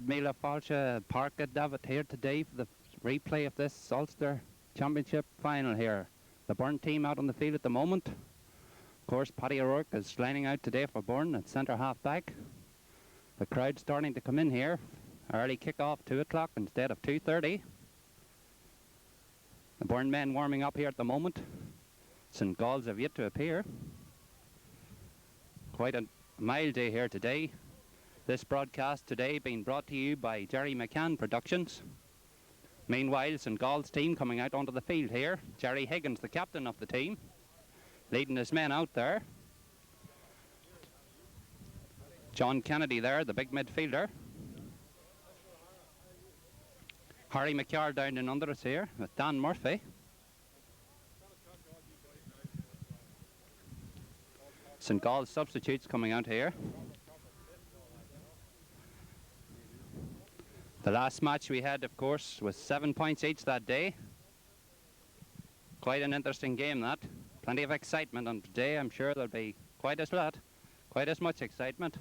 Mila Falcha Park at David here today for the replay of this Ulster Championship final here. The Burren team out on the field at the moment. Of course, Paddy O'Rourke is lining out today for Burren at centre half back. The crowd starting to come in here. Early kick-off 2 o'clock instead of 2:30. The Burren men warming up here at the moment. St Galls have yet to appear. Quite a mild day here today. This broadcast today being brought to you by Jerry McCann Productions. Meanwhile, St Galls team coming out onto the field here. Jerry Higgins, the captain of the team, leading his men out there. John Kennedy there, the big midfielder. Harry McCarr down in under us here with Dan Murphy. St Galls substitutes coming out here. The last match we had, of course, was 7 points each that day. Quite an interesting game, that. Plenty of excitement, and today I'm sure there'll be quite as much excitement.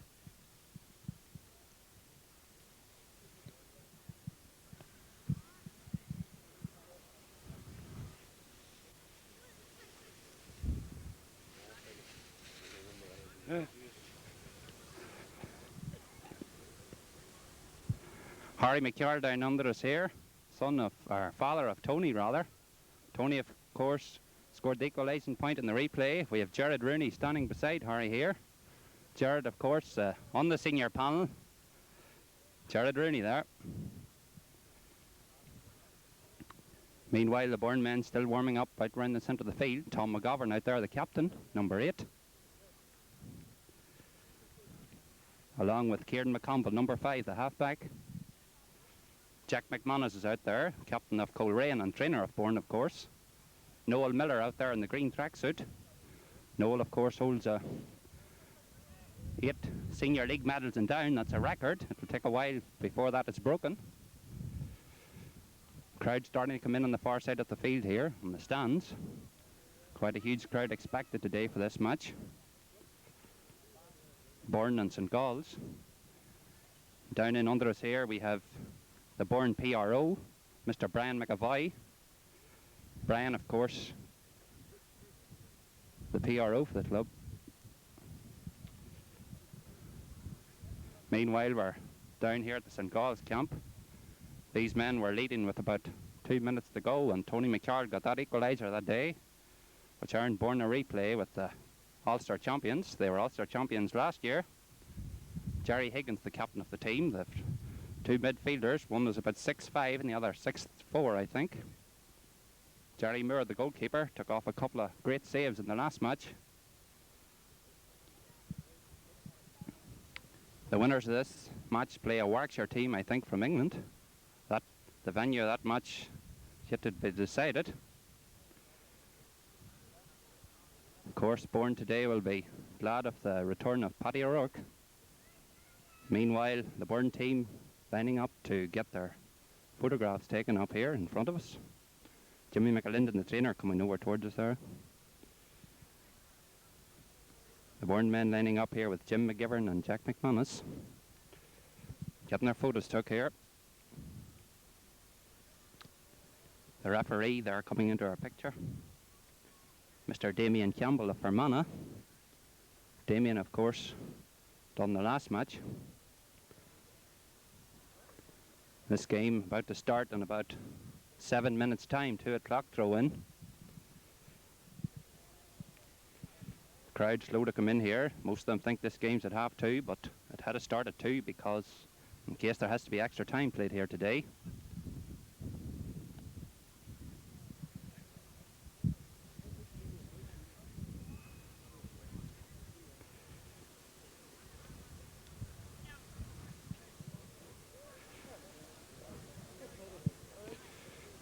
Harry McCarr down under us here, father of Tony rather. Tony, of course, scored the equalising point in the replay. We have Jared Rooney standing beside Harry here. Jared, of course, on the senior panel. Jared Rooney there. Meanwhile, the Burren men still warming up out around the centre of the field. Tom McGovern out there, the captain, number 8. Along with Kieran McConville, number 5, the halfback. Jack McManus is out there, captain of Coleraine and trainer of Burren, of course. Noel Miller out there in the green tracksuit. Noel, of course, holds 8 senior league medals in down. That's a record. It'll take a while before that is broken. Crowd starting to come in on the far side of the field here, on the stands. Quite a huge crowd expected today for this match. Burren and St Galls. Down in under us here we have the Burren PRO, Mr. Brian McAvoy. Brian, of course, the PRO for the club. Meanwhile, we're down here at the St Galls camp. These men were leading with about 2 minutes to go, and Tony McCarr got that equaliser that day, which earned Burren a replay with the Ulster champions. They were Ulster champions last year. Jerry Higgins, the captain of the team. The 2 midfielders, one was about 6'5" and the other 6'4", I think. Jerry Moore, the goalkeeper, took off a couple of great saves in the last match. The winners of this match play a Warwickshire team, I think, from England. The venue of that match is yet to be decided. Of course, Burren today will be glad of the return of Paddy O'Rourke. Meanwhile, the Burren team lining up to get their photographs taken up here in front of us. Jimmy McAlinden, the trainer, coming over towards us there. The Burren men lining up here with Jim McGivern and Jack McManus, getting their photos took here. The referee there coming into our picture, Mr. Damien Campbell of Fermanagh. Damien, of course, done the last match. This game about to start in about 7 minutes time, 2 o'clock throw in. Crowd slow to come in here. Most of them think this game's at half 2, but it had to start at 2 because in case there has to be extra time played here today.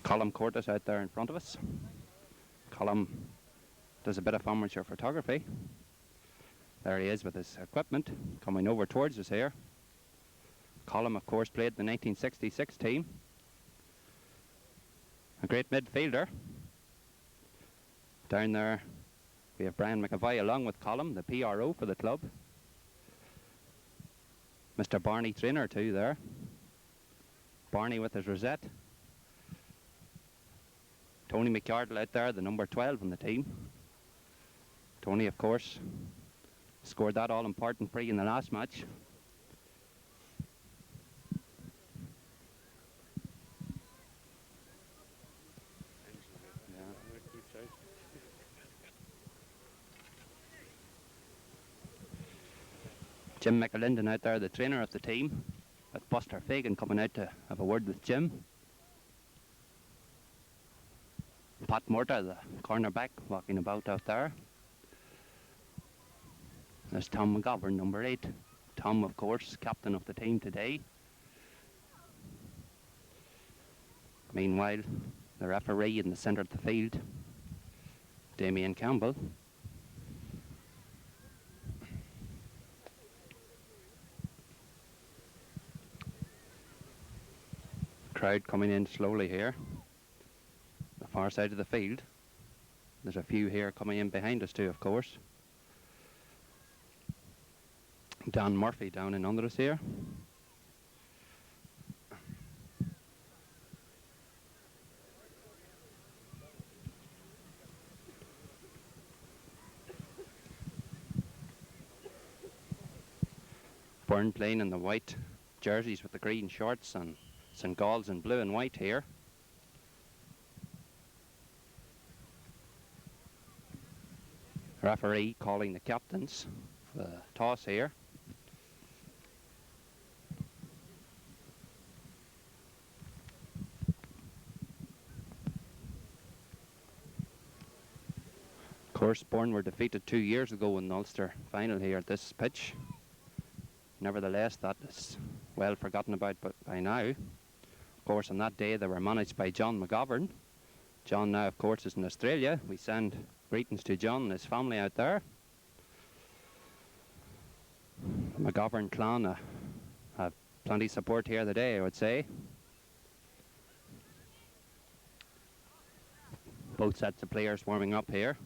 Colm Cortis out there in front of us. Colm does a bit of amateur photography. There he is with his equipment coming over towards us here. Colm, of course, played the 1966 team. A great midfielder. Down there we have Brian McAvoy along with Colm, the PRO for the club. Mr. Barney Trainer too there. Barney with his rosette. Tony McArdle out there, the number 12 on the team. Tony, of course, scored that all-important free in the last match. Jim McAlinden out there, the trainer of the team, with Buster Fagan coming out to have a word with Jim. Pat Morta, the cornerback, walking about out there. There's Tom McGovern, number 8. Tom, of course, captain of the team today. Meanwhile, the referee in the centre of the field, Damien Campbell. Crowd coming in slowly here. The far side of the field. There's a few here coming in behind us too, of course. Dan Murphy down in under us here. Burren playing in the white jerseys with the green shorts, and St. Gall's in blue and white here. Referee calling the captains for the toss here. Of course, Burren were defeated 2 years ago in the Ulster final here at this pitch. Nevertheless, that is well forgotten about by now. Of course, on that day they were managed by John McGovern. John now, of course, is in Australia. We send greetings to John and his family out there. The McGovern clan have plenty of support here today, I would say. Both sets of players warming up here.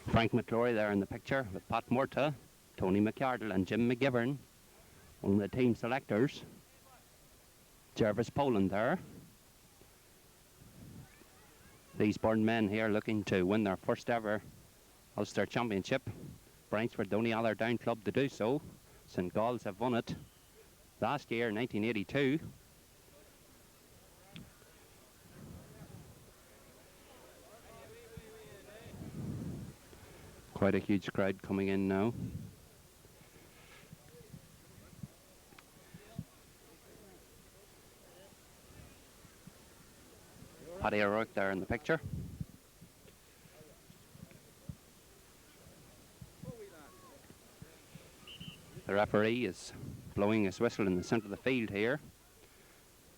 Frank McClory there in the picture with Pat Morta, Tony McArdle and Jim McGivern, one of the team selectors. Jervis Poland there. These Burren men here looking to win their first ever Ulster Championship. Branchford, the only other down club to do so. St. Gall's have won it last year, 1982. Quite a huge crowd coming in now. Paddy O'Rourke there in the picture. The referee is blowing his whistle in the centre of the field here.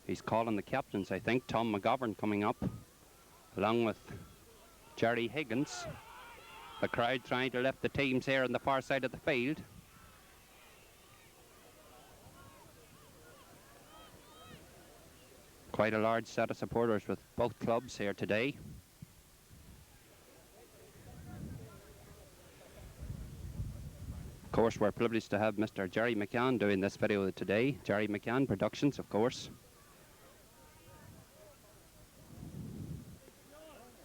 He's calling the captains, I think. Tom McGovern coming up, along with Jerry Higgins. The crowd trying to lift the teams here on the far side of the field. Quite a large set of supporters with both clubs here today. Of course, we're privileged to have Mr. Jerry McCann doing this video today. Jerry McCann Productions, of course.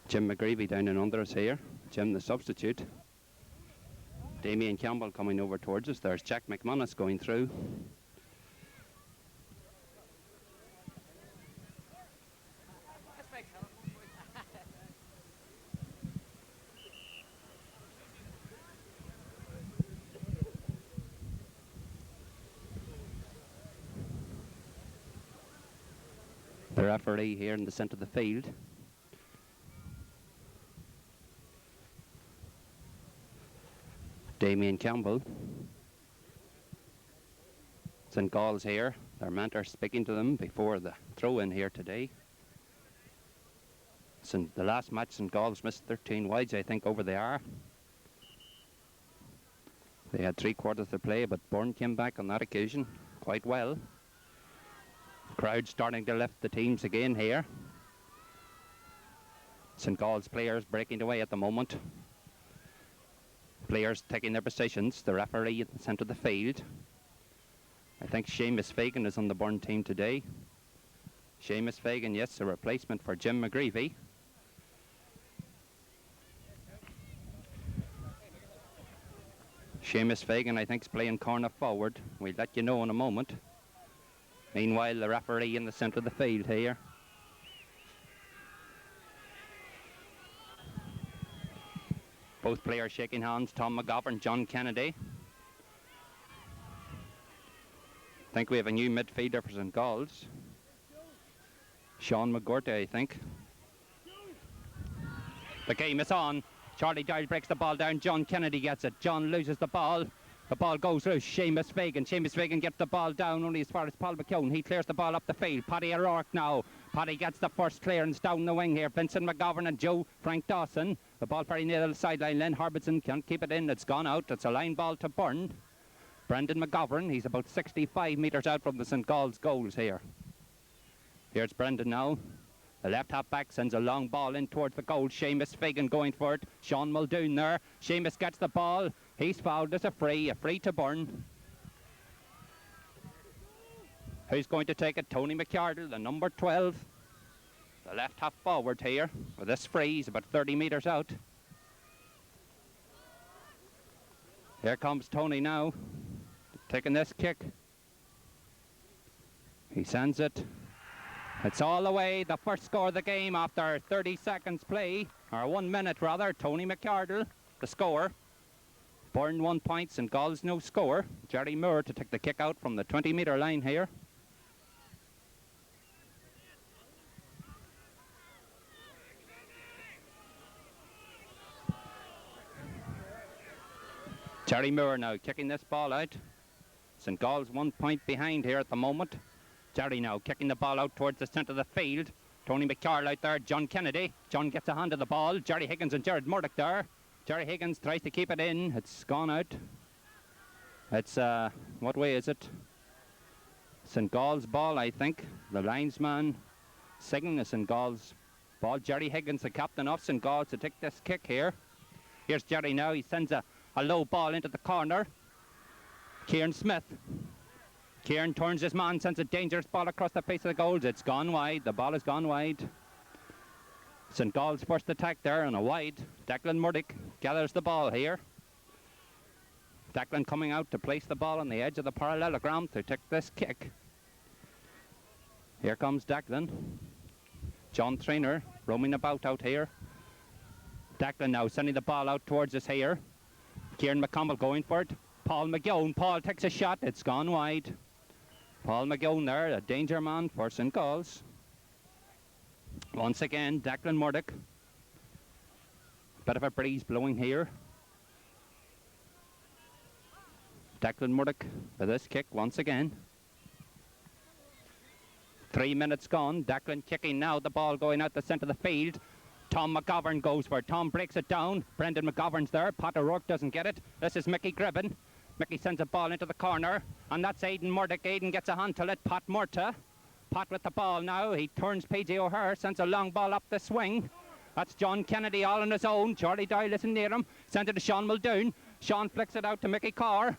Jim McGreevy down in under us here. Jim the substitute. Damien Campbell coming over towards us. There's Jack McManus going through. The referee here in the centre of the field. Damien Campbell. St. Gall's here. Their mentor speaking to them before the throw-in here today. The last match St. Gall's missed 13 wides, I think, over the hour. They had 3/4 to play, but Burren came back on that occasion quite well. Crowd starting to lift the teams again here. St. Gall's players breaking away at the moment. Players taking their positions. The referee at the centre of the field. I think Seamus Fagan is on the Burren team today. Seamus Fagan, yes, a replacement for Jim McGreevy. Seamus Fagan, I think, is playing corner forward. We'll let you know in a moment. Meanwhile, the referee in the centre of the field here. Both players shaking hands, Tom McGovern, John Kennedy. I think we have a new midfielder for St. Gall's. Sean McGorty, I think. The game is on. Charlie Doyle breaks the ball down. John Kennedy gets it. John loses the ball. The ball goes loose. Seamus Fagan. Seamus Fagan gets the ball down only as far as Paul McKeown. He clears the ball up the field. Paddy O'Rourke now. Paddy gets the first clearance down the wing here. Vincent McGovern and Joe Frank Dawson. The ball very near the sideline. Len Harbison can't keep it in. It's gone out. It's a line ball to Burren. Brendan McGovern. He's about 65 metres out from the St. Gall's goals here. Here's Brendan now. The left half back sends a long ball in towards the goal. Seamus Fagan going for it. Sean Muldoon there. Seamus gets the ball. He's fouled. There's a free to Burren. Who's going to take it? Tony McArdle, the number 12. The left half forward here with this free. He's about 30 metres out. Here comes Tony now, taking this kick. He sends it. It's all the way. The first score of the game after 30 seconds play, or 1 minute rather. Tony McArdle, the scorer. Burren 1 point, St. Gall's no score. Jerry Moore to take the kick out from the 20-metre line here. Jerry Moore now kicking this ball out. St. Gall's 1 point behind here at the moment. Jerry now kicking the ball out towards the centre of the field. Tony McCarroll out there, John Kennedy. John gets a hand of the ball. Jerry Higgins and Jared Murdoch there. Jerry Higgins tries to keep it in. It's gone out. It's, what way is it? St. Gall's ball, I think. The linesman signaling the St. Gall's ball. Jerry Higgins, the captain of St. Gall's, to take this kick here. Here's Jerry now. He sends a low ball into the corner. Kieran Smith. Kieran turns his man, sends a dangerous ball across the face of the goals. It's gone wide. The ball has gone wide. St. Gall's first attack there on a wide. Declan Murdoch gathers the ball here. Declan coming out to place the ball on the edge of the parallelogram to take this kick. Here comes Declan. John Trainer roaming about out here. Declan now sending the ball out towards us here. Kieran McConville going for it. Paul McGowan. Paul takes a shot. It's gone wide. Paul McGowan there, a danger man for St. Gall's. Once again, Declan Murdoch. Bit of a breeze blowing here. Declan Murdoch with this kick once again. 3 minutes gone. Declan kicking now. The ball going out the centre of the field. Tom McGovern goes for it. Tom breaks it down. Brendan McGovern's there. Pat O'Rourke doesn't get it. This is Mickey Gribben. Mickey sends a ball into the corner, and that's Aidan Murdoch. Aidan gets a hand to it. Pat Murta. Pat with the ball now. He turns PJ O'Hare, sends a long ball up the swing. That's John Kennedy all on his own. Charlie Doyle isn't near him. Sends it to Sean Muldoon. Sean flicks it out to Mickey Carr.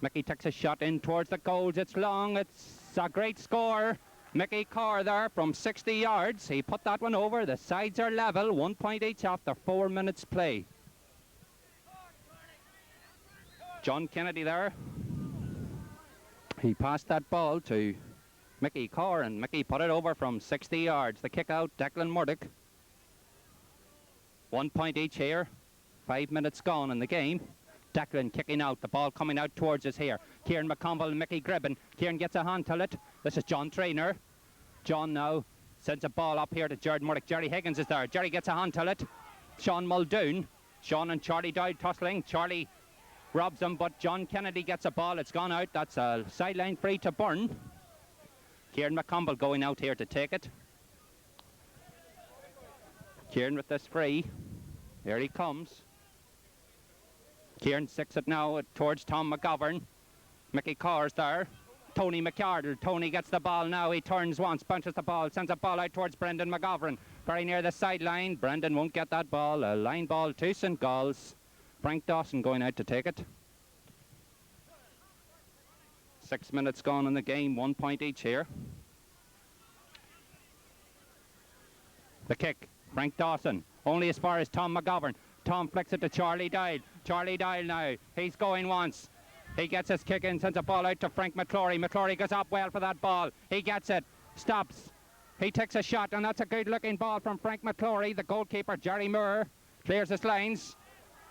Mickey takes a shot in towards the goals. It's long. It's a great score. Mickey Carr there from 60 yards. He put that one over. The sides are level. 1 point each after 4 minutes play. John Kennedy there. He passed that ball to Mickey Carr, and Mickey put it over from 60 yards. The kick out, Declan Murdoch. 1 point each here. 5 minutes gone in the game. Declan kicking out, the ball coming out towards us here. Kieran McConville and Mickey Gribben. Kieran gets a hand to it. This is John Trainer. John now sends a ball up here to Jared Murdoch. Jerry Higgins is there. Jerry gets a hand to it. Sean Muldoon. Sean and Charlie Doyle tussling. Charlie robs him, but John Kennedy gets a ball. It's gone out. That's a sideline free to Burren. Kieran McConville going out here to take it. Kieran with this free. Here he comes. Kieran sticks it now towards Tom McGovern. Mickey Carr's there. Tony McArdle. Tony gets the ball now. He turns once, punches the ball, sends a ball out towards Brendan McGovern. Very near the sideline. Brendan won't get that ball. A line ball to St. Gall's. Frank Dawson going out to take it. 6 minutes gone in the game, 1 point each here. The kick, Frank Dawson, only as far as Tom McGovern. Tom flicks it to Charlie Dial. Charlie Dial now, he's going once. He gets his kick in, sends a ball out to Frank McClory. McClory goes up well for that ball. He gets it, stops. He takes a shot, and that's a good-looking ball from Frank McClory. The goalkeeper, Jerry Moore, clears his lines.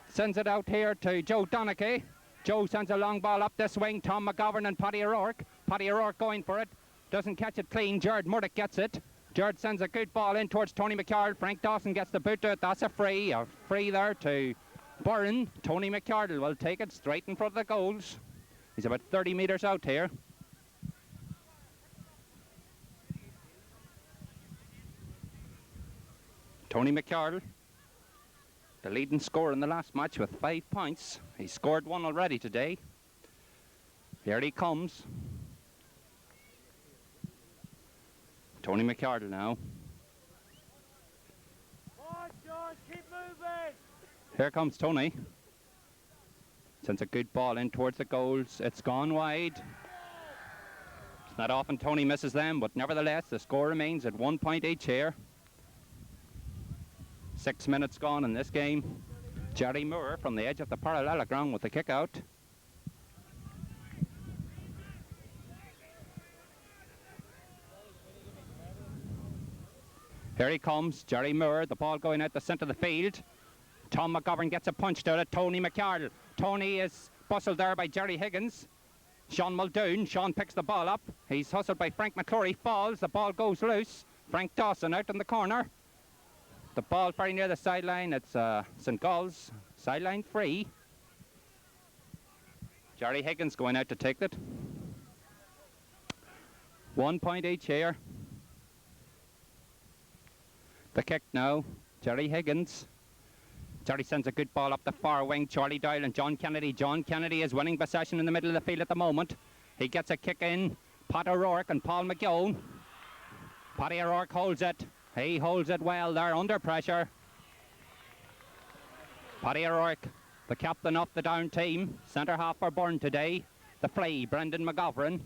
Sends it out here to Joe Donaghy. Joe sends a long ball up this wing. Tom McGovern and Paddy O'Rourke. Paddy O'Rourke going for it. Doesn't catch it clean. Jared Murdoch gets it. Jared sends a good ball in towards Tony McArdle. Frank Dawson gets the boot to it. That's a free. A free there to Burren. Tony McArdle will take it straight in front of the goals. He's about 30 metres out here. Tony McArdle, the leading scorer in the last match with 5 points. He scored one already today. Here he comes. Tony McArdle now. On, John, keep moving. Here comes Tony. Sends a good ball in towards the goals. It's gone wide. It's not often Tony misses them, but nevertheless the score remains at 1 point each here. 6 minutes gone in this game. Jerry Moore from the edge of the parallelogram with the kick out. Here he comes, Jerry Moore, the ball going out the centre of the field. Tom McGovern gets a punch to it, Tony McArdle. Tony is bustled there by Jerry Higgins. Sean Muldoon, Sean picks the ball up. He's hustled by Frank McClory, falls, the ball goes loose. Frank Dawson out in the corner. The ball very near the sideline, it's St. Gall's sideline free. Jerry Higgins going out to take it. 1 point each here. The kick now, Jerry Higgins. Jerry sends a good ball up the far wing, Charlie Doyle and John Kennedy. John Kennedy is winning possession in the middle of the field at the moment. He gets a kick in, Pat O'Rourke and Paul McGowan. Paddy O'Rourke holds it. He holds it well there, under pressure. Paddy O'Rourke, the captain of the down team. Centre half for Burren today. The flea, Brendan McGovern.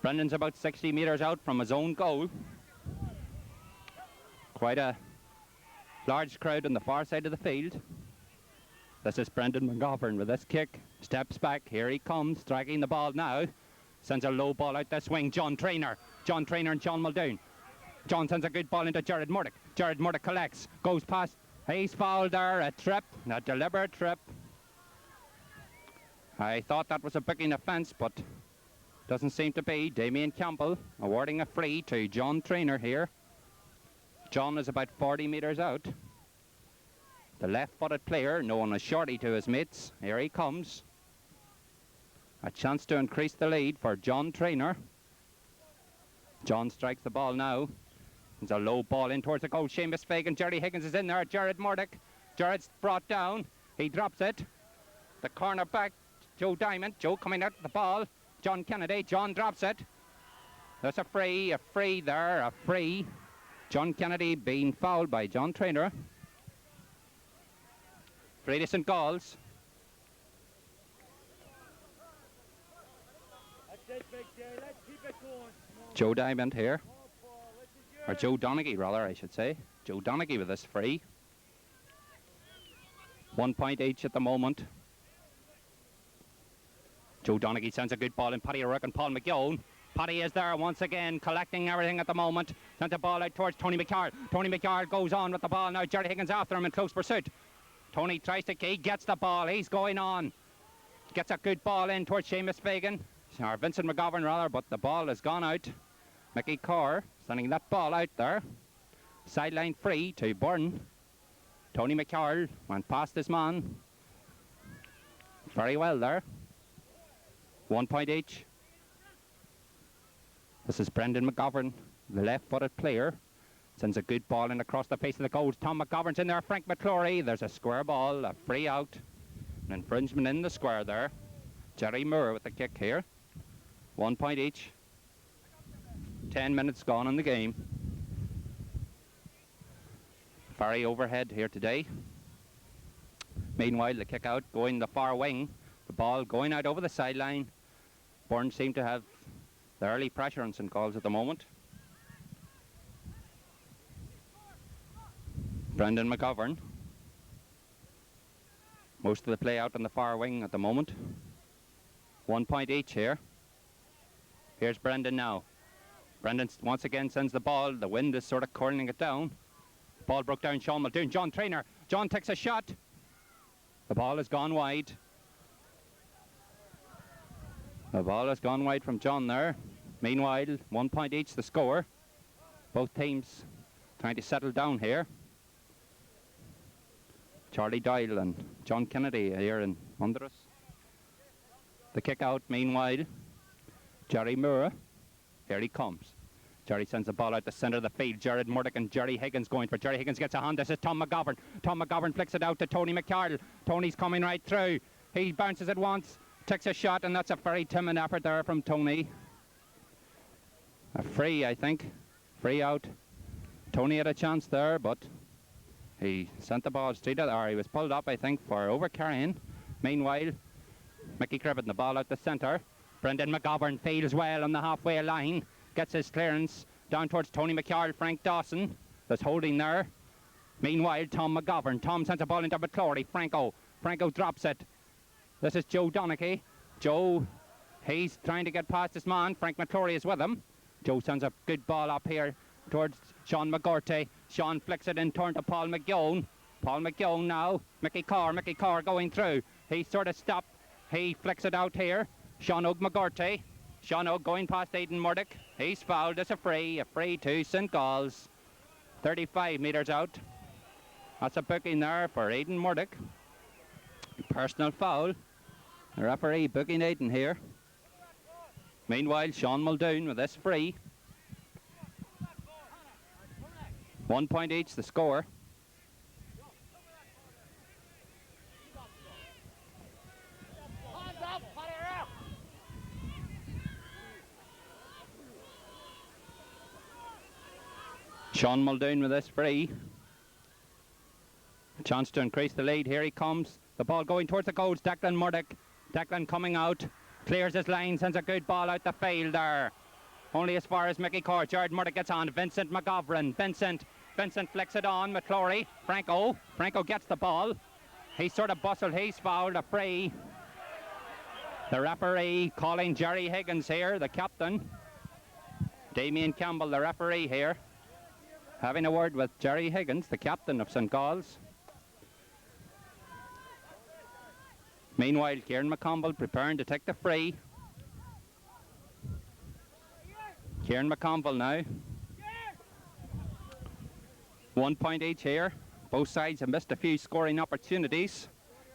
Brendan's about 60 metres out from his own goal. Quite a large crowd on the far side of the field. This is Brendan McGovern with this kick. Steps back, here he comes, striking the ball now. Sends a low ball out this wing, John Traynor. John Traynor and John Muldoon. John sends a good ball into Jared Murdoch. Jared Murdoch collects, goes past. He's fouled there, a trip, a deliberate trip. I thought that was a booking offence, but doesn't seem to be. Damien Campbell awarding a free to John Traynor here. John is about 40 metres out. The left-footed player, known as Shorty to his mates. Here he comes. A chance to increase the lead for John Traynor. John strikes the ball now. There's a low ball in towards the goal. Seamus Fagan, Jerry Higgins is in there. Jared Murdoch. Jared's brought down. He drops it. The corner back, Joe Diamond. Joe coming out with the ball. John Kennedy. John drops it. There's a free there, a free. John Kennedy being fouled by John Traynor. Free to St. Gall's. Joe Diamond here. Or Joe Donaghy, rather, I should say. Joe Donaghy with this free. 1 point each at the moment. Joe Donaghy sends a good ball in. Paddy O'Rourke and Paul McGowan. Paddy is there once again, collecting everything at the moment. Sent the ball out towards Tony McCard. Tony McCard goes on with the ball now. Jerry Higgins after him in close pursuit. Tony tries to, he gets the ball. He's going on. Gets a good ball in towards Seamus Fagan. Or Vincent McGovern rather, but the ball has gone out. Mickey Carr sending that ball out there. Sideline free to Burren. Tony McCard went past his man. Very well there. 1 point each. This is Brendan McGovern, the left-footed player. Sends a good ball in across the face of the goals. Tom McGovern's in there. Frank McClory. There's a square ball, a free out. An infringement in the square there. Jerry Moore with the kick here. 1 point each. 10 minutes gone in the game. Very overhead here today. Meanwhile, the kick out going the far wing. The ball going out over the sideline. Burren seem to have the early pressure on St. Gall's at the moment. Brendan McGovern. Most of the play out on the far wing at the moment. 1 point each here. Here's Brendan now. Brendan once again sends the ball. The wind is sort of curling it down. Ball broke down. Sean Muldoon. John Traynor. John takes a shot. The ball has gone wide. The ball has gone wide from John there. Meanwhile, 1 point each the score. Both teams trying to settle down here. Charlie Doyle and John Kennedy here in under us. The kick out meanwhile. Jerry Moore. Here he comes. Jerry sends the ball out the centre of the field. Jared Murdoch and Jerry Higgins going for it. Jerry Higgins gets a hand. This is Tom McGovern. Tom McGovern flicks it out to Tony McCardle. Tony's coming right through. He bounces it once, takes a shot, and that's a very timid effort there from Tony. A free, I think. Free out. Tony had a chance there, but he sent the ball straight out, or he was pulled up, I think, for overcarrying. Meanwhile, Mickey Cribbin, the ball out the centre. Brendan McGovern feels well on the halfway line. Gets his clearance down towards Tony McCarl. Frank Dawson that's holding there. Meanwhile, Tom McGovern. Tom sends a ball into McClory. Franco drops it. This is Joe Donaghy. Joe, he's trying to get past his man. Frank McClory is with him. Joe sends a good ball up here towards Sean McGorty. Sean flicks it in turn to Paul McGowan. Paul McGowan now. Mickey Carr going through. He sort of stopped. He flicks it out here. Sean McGorty. Sean going past Aidan Murdoch. He's fouled. It's a free to St. Gall's. 35 metres out. That's a booking there for Aidan Murdoch. Personal foul. The referee booking Aidan here. Meanwhile, Sean Muldoon with this free. 1 point each the score. Sean Muldoon with this free. A chance to increase the lead. Here he comes. The ball going towards the goals. Declan Murdoch. Declan coming out. Clears his line. Sends a good ball out the field there. Only as far as Mickey Carr. Jared Murdoch gets on. Vincent McGovern. Vincent flicks it on. McClory. Franco gets the ball. He's sort of bustled. He's fouled. A free. The referee calling Jerry Higgins here, the captain. Damien Campbell, the referee here, having a word with Jerry Higgins, the captain of St. Gall's. Meanwhile, Kieran McConville preparing to take the free. Kieran McConville now. 1 point each here. Both sides have missed a few scoring opportunities.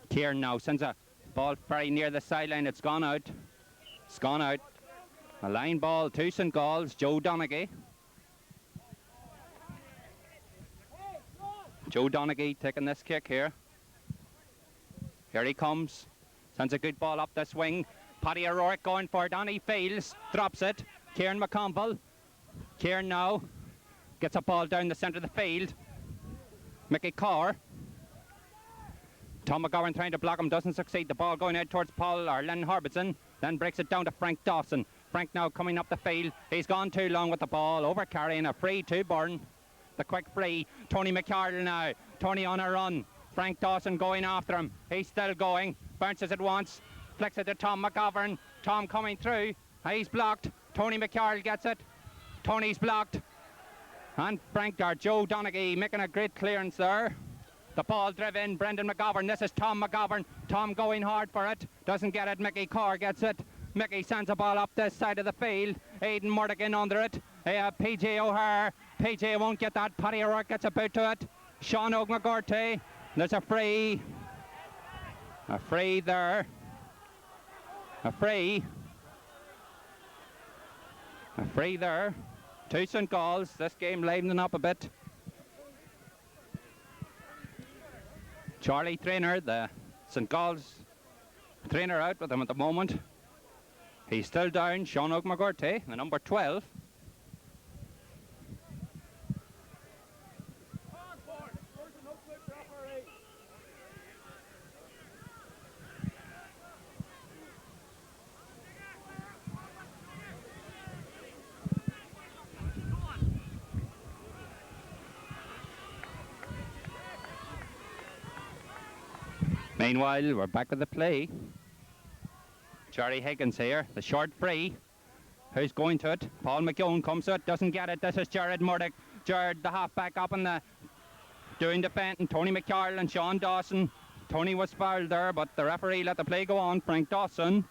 Kieran now sends a ball very near the sideline. It's gone out. It's gone out. A line ball to St. Gall's. Joe Donaghy. Joe Donaghy taking this kick here. Here he comes. Sends a good ball up this wing. Paddy O'Rourke going for it. On he fails. Drops it. Kieran McConville. Kieran now gets a ball down the centre of the field. Mickey Carr. Tom McGovern trying to block him. Doesn't succeed. The ball going out towards Paul or Len Harbison. Then breaks it down to Frank Dawson. Frank now coming up the field. He's gone too long with the ball. Over carrying. A free to Burren. The quick free. Tony McCardle now. Tony on a run. Frank Dawson going after him. He's still going. Bounces it once. Flicks it to Tom McGovern. Tom coming through. He's blocked. Tony McCardle gets it. Tony's blocked. And Joe Donaghy making a great clearance there. The ball driven. Brendan McGovern. This is Tom McGovern. Tom going hard for it. Doesn't get it. Mickey Carr gets it. Mickey sends a ball up this side of the field. Aidan Murdoch in under it. PJ O'Hare. PJ won't get that. Paddy O'Rourke gets a boot to it. Sean McGorty. There's a free. A free there. A free. A free there. To St. Gall's. This game livening up a bit. Charlie Traynor, the St. Gall's Trainer out with him at the moment. He's still down, Sean McGurty, the number 12. Meanwhile, we're back with the play. Jerry Higgins here, the short free. Who's going to it? Paul McKeown comes to it, doesn't get it. This is Jared Murdoch. Jared, the halfback, up in the doing defending. Tony McCarroll and Sean Dawson. Tony was fouled there, but the referee let the play go on. Frank Dawson.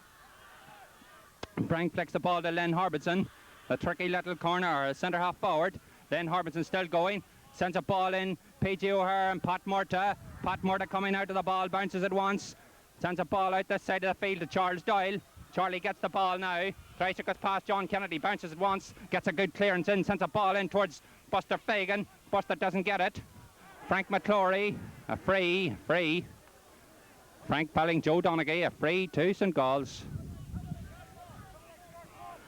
Frank flicks the ball to Len Harbison. The tricky little corner, centre half forward. Len Harbison still going. Sends a ball in. PG O'Hare and Pat Murta. Pat Murta coming out of the ball, bounces it once. Sends a ball out this side of the field to Charles Doyle. Charlie gets the ball now. Tries to get past John Kennedy, bounces it once. Gets a good clearance in, sends a ball in towards Buster Fagan. Buster doesn't get it. Frank McClory, a free. Frank Pelling, Joe Donaghy, a free to St. Gall's.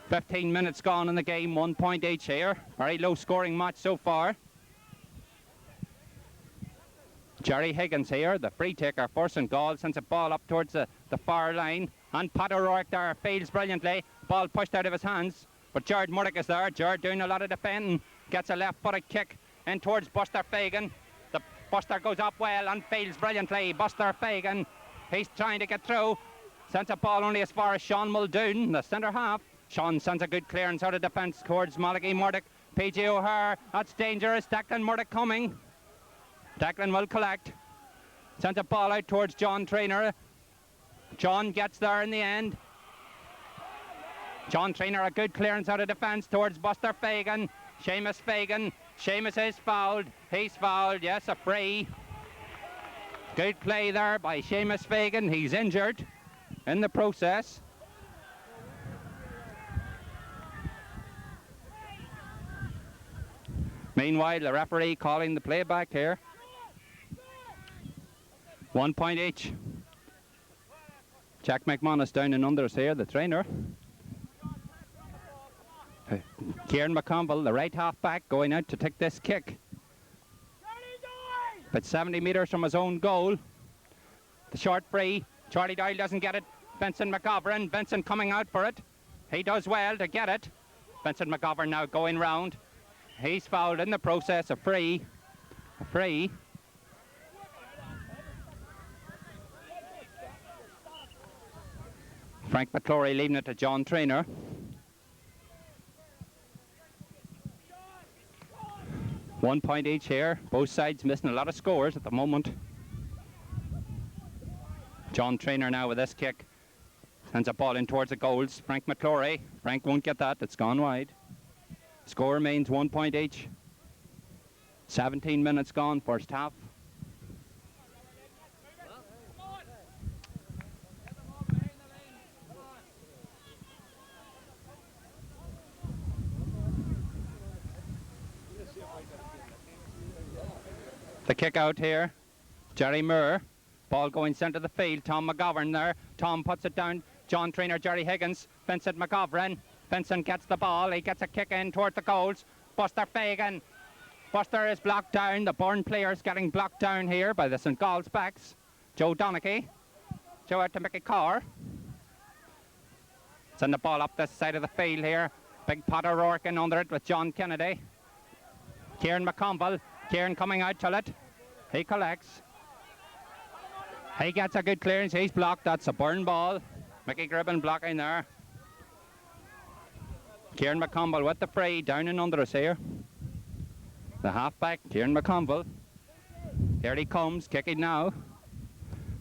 15 minutes gone in the game, 1 point each here. Very low scoring match so far. Jerry Higgins here, the free taker for St. Gall, sends a ball up towards the far line. And Pat O'Rourke there fields brilliantly. Ball pushed out of his hands. But Jared Murdoch is there. Jared doing a lot of defending. Gets a left-footed kick in towards Buster Fagan. The Buster goes up well and fields brilliantly. Buster Fagan, he's trying to get through. Sends a ball only as far as Sean Muldoon, the centre half. Sean sends a good clearance out of defence towards Malachi Murdoch. PG O'Hare, that's dangerous. Declan Murdoch coming. Declan will collect. Sends a ball out towards John Trainer. John gets there in the end. John Trainer, a good clearance out of defence towards Buster Fagan. Seamus Fagan. Seamus is fouled. He's fouled. Yes, a free. Good play there by Seamus Fagan. He's injured in the process. Meanwhile, the referee calling the play back here. 1 point each. Jack McManus down in unders here, the trainer. Kieran McConville, the right half back, going out to take this kick. But 70 metres from his own goal. The short free. Charlie Doyle doesn't get it. Vincent McGovern. Vincent coming out for it. He does well to get it. Vincent McGovern now going round. He's fouled in the process. A free. Frank McClory leaving it to John Trainer. One point each here. Both sides missing a lot of scores at the moment. John Trainer now with this kick. Sends a ball in towards the goals. Frank McClory. Frank won't get that. It's gone wide. Score remains 1 point each. 17 minutes gone, first half. The kick out here. Jerry Moore. Ball going centre of the field. Tom McGovern there. Tom puts it down. John Trainer, Jerry Higgins. Vincent McGovern. Vincent gets the ball. He gets a kick in towards the goals. Buster Fagan. Buster is blocked down. The Burren players getting blocked down here by the St. Gall's backs. Joe Donaghy. Joe out to Mickey Carr. Send the ball up this side of the field here. Big Pat O'Rourke in under it with John Kennedy. Kieran McConville. Kieran coming out to it. He collects. He gets a good clearance. He's blocked. That's a Burren ball. Mickey Gribben blocking there. Kieran McConville with the free. Down and under us here. The halfback, Kieran McConville. Here he comes. Kicking now.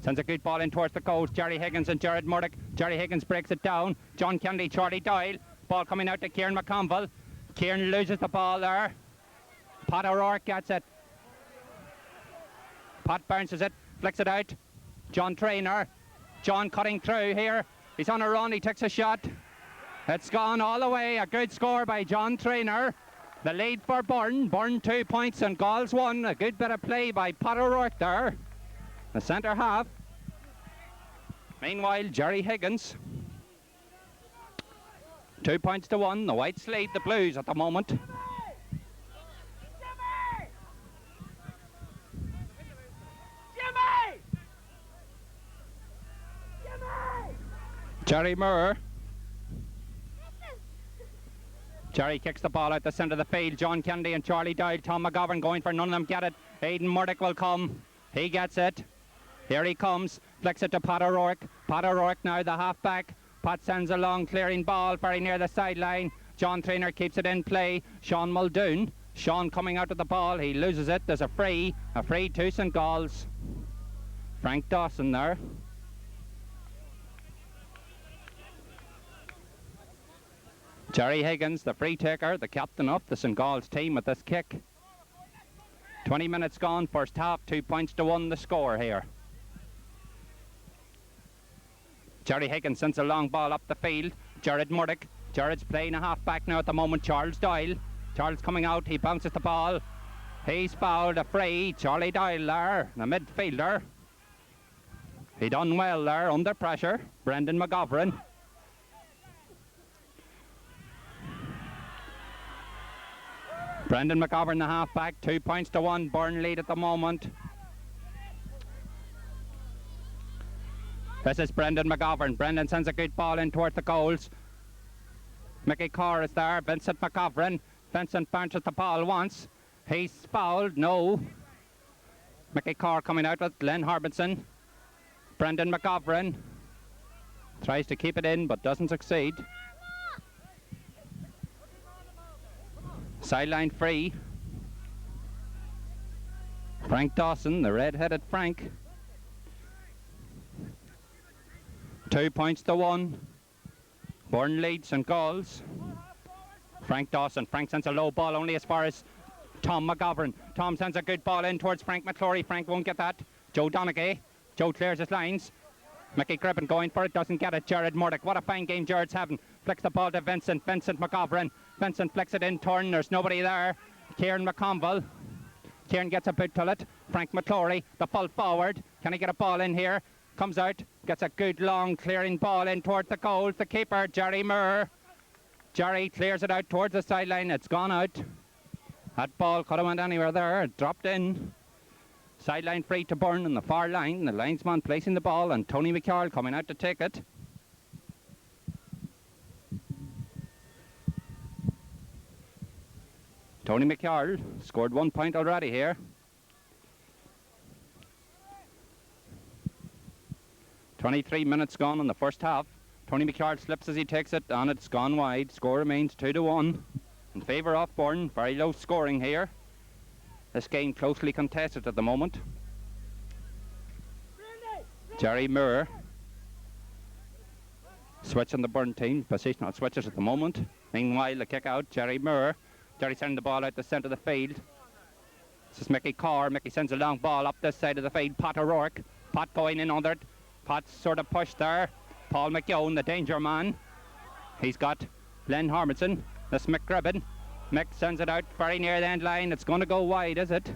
Sends a good ball in towards the goals. Jerry Higgins and Jared Murdoch. Jerry Higgins breaks it down. John Kennedy, Charlie Doyle. Ball coming out to Kieran McConville. Kieran loses the ball there. Pat O'Rourke gets it. Pat bounces it, flicks it out. John Trainer. John cutting through here. He's on a run, he takes a shot. It's gone all the way. A good score by John Trainer. The lead for Burren. Burren 2 points and Galls 1. A good bit of play by Pat O'Rourke there. The centre half. Meanwhile, Jerry Higgins. 2 points to 1. The Whites lead the Blues at the moment. Jerry Moore. Jerry kicks the ball out the centre of the field. John Kennedy and Charlie Doyle. Tom McGovern going for none of them get it. Aidan Murdoch will come. He gets it. Here he comes. Flicks it to Pat O'Rourke. Pat O'Rourke now the half-back. Pat sends a long clearing ball very near the sideline. John Traynor keeps it in play. Sean Muldoon. Sean coming out of the ball. He loses it. There's a free to St. Gall's. Frank Dawson there. Jerry Higgins, the free taker, the captain of the St. Gall's team with this kick. 20 minutes gone, first half, 2 points to 1 the score here. Jerry Higgins sends a long ball up the field. Jared Murdoch. Jared's playing a half-back now at the moment. Charles Doyle. Charles coming out, he bounces the ball. He's fouled, a free. Charlie Doyle there, the midfielder. He done well there, under pressure. Brendan McGovern. Brendan McGovern, the half-back, 2 points to 1. Burren lead at the moment. This is Brendan McGovern. Brendan sends a good ball in towards the goals. Mickey Carr is there. Vincent McGovern. Vincent bounces the ball once. He's fouled. No. Mickey Carr coming out with Len Harbinson. Brendan McGovern tries to keep it in but doesn't succeed. Sideline free. Frank Dawson, the red-headed Frank. 2 points to 1. Burren leads St. Gall's. Frank Dawson. Frank sends a low ball only as far as Tom McGovern. Tom sends a good ball in towards Frank McClory. Frank won't get that. Joe Donaghy. Joe clears his lines. Mickey Gribbon going for it, doesn't get it. Jared Murdoch. What a fine game Jared's having. Flicks the ball to Vincent. Vincent McGovern. Vincent flicks it in turn. There's nobody there. Kieran McConville. Kieran gets a boot to it. Frank McClory, the full forward. Can he get a ball in here? Comes out. Gets a good long clearing ball in towards the goals. The keeper, Jerry Moore. Jerry clears it out towards the sideline. It's gone out. That ball could have went anywhere there. It dropped in. Sideline free to Burren on the far line. The linesman placing the ball and Tony McCarl coming out to take it. Tony McCarl scored 1 point already here. 23 minutes gone in the first half. Tony McCarl slips as he takes it and it's gone wide. Score remains 2-1 in favour of Burren. Very low scoring here. This game closely contested at the moment. Jerry Moore switching the Burren team. Positional switches at the moment. Meanwhile, the kick out, Jerry Moore. Jerry sending the ball out the centre of the field. This is Mickey Carr. Mickey sends a long ball up this side of the field. Pat O'Rourke. Pat going in under it. Pat's sort of pushed there. Paul McGowan, the danger man. He's got Len Harbinson. This Mick Gribbon. Mick sends it out very near the end line. It's going to go wide, is it?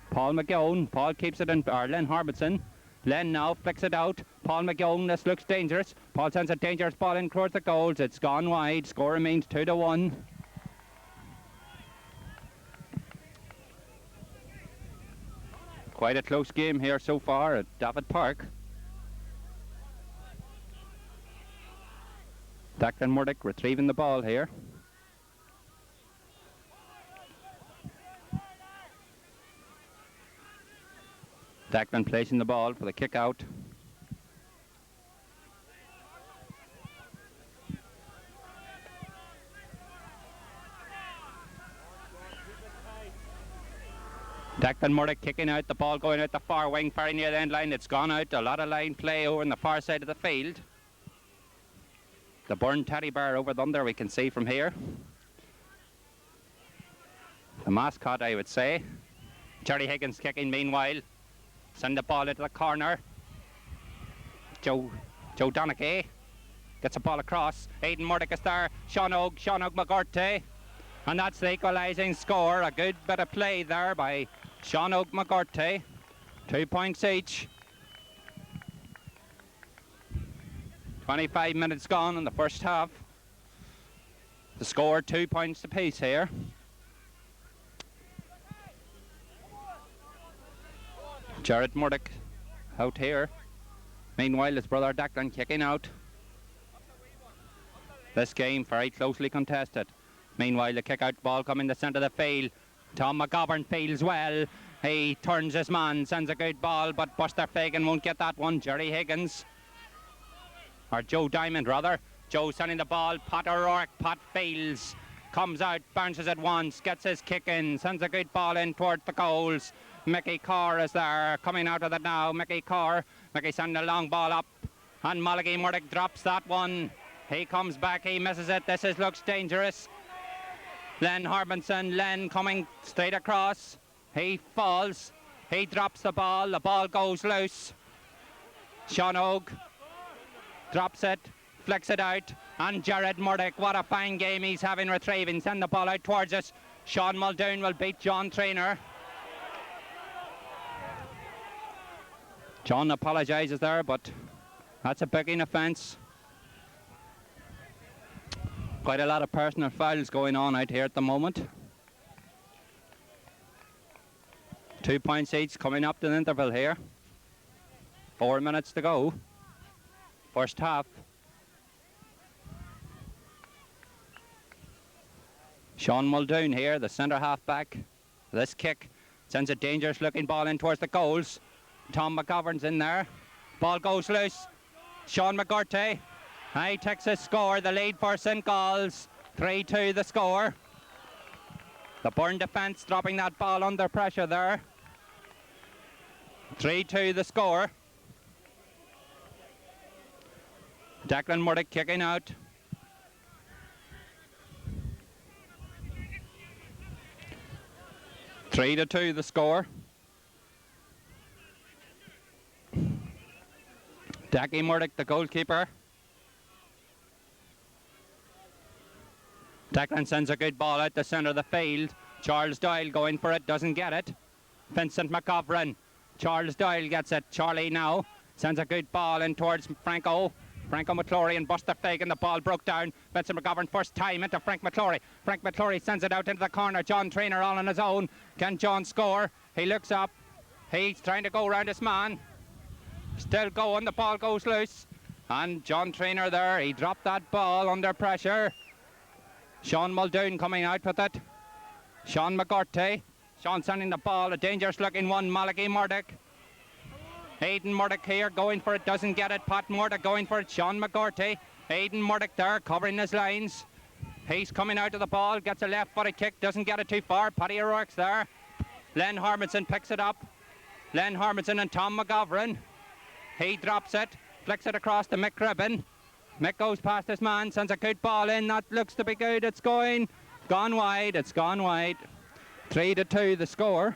Paul McGowan. Paul keeps it in, or Len Harbinson. Len now flicks it out. Paul McGowan, this looks dangerous. Paul sends a dangerous ball in towards the goals. It's gone wide. Score remains 2-1. Quite a close game here so far at David Park. Declan Murdoch retrieving the ball here. Declan placing the ball for the kick out. Declan Murdoch kicking out, the ball going out the far wing, very near the end line. It's gone out. A lot of line play over on the far side of the field. The Burren teddy bear over them there we can see from here. The mascot, I would say. Jerry Higgins kicking meanwhile. Send the ball into the corner. Joe Donaghy gets a ball across. Aidan Murdoch is there. Sean Og McGorty. And that's the equalising score. A good bit of play there by Sean Og McGorty. 2 points each. 25 minutes gone in the first half. The score 2 points apiece here. Jared Murdoch out here. Meanwhile, his brother Declan kicking out. This game very closely contested. Meanwhile, the kick-out ball coming the centre of the field. Tom McGovern feels well. He turns his man, sends a good ball, but Buster Fagan won't get that one. Jerry Higgins, or Joe Diamond rather. Joe sending the ball. Pat O'Rourke, Pat Fields comes out, bounces it once, gets his kick in, sends a good ball in towards the goals. Mickey Carr is there, coming out of it now. Mickey sending a long ball up, and Malachi Murdoch drops that one. He comes back, he misses it. Looks dangerous. Len Harbinson, coming straight across. He falls, he drops the ball goes loose. Sean Oak drops it, flicks it out, and Jared Murdoch, what a fine game he's having retrieving. Send the ball out towards us. Sean Muldoon will beat John Traynor. John apologises there, but that's a big offence. Quite a lot of personal fouls going on out here at the moment. 2 points each coming up to the interval here. 4 minutes to go. First half. Sean Muldoon here, the centre half back. This kick sends a dangerous looking ball in towards the goals. Tom McGovern's in there. Ball goes loose. Sean McGurty. He takes his score. The lead for St. Gall's. 3-2 the score. The Burren defence dropping that ball under pressure there. 3-2 the score. Declan Murdoch kicking out. Three to 2 the score. Jackie Murdoch, the goalkeeper. Declan sends a good ball out the centre of the field. Charles Doyle going for it, doesn't get it. Vincent McGovern. Charles Doyle gets it. Charlie now sends a good ball in towards Franco McClory and Buster Fagan. The ball broke down. Vincent McGovern first time into Frank McClory. Frank McClory sends it out into the corner. John Traynor all on his own. Can John score? He looks up. He's trying to go around his man. Still going. The ball goes loose. And John Traynor there. He dropped that ball under pressure. Sean Muldoon coming out with it. Sean McGurty. Sean sending the ball. A dangerous looking one. Malachi Murdoch. Aidan Murdoch here going for it, doesn't get it. Pat Murdoch going for it. Sean McGurty. Aidan Murdoch there covering his lines. He's coming out of the ball, gets a left footed kick, doesn't get it too far. Paddy O'Rourke's there. Len Harbinson picks it up. Len Harbinson and Tom McGovern. He drops it, flicks it across to Mick Ribbon. Mick goes past his man, sends a good ball in. That looks to be good. It's gone wide. It's gone wide. 3-2 the score.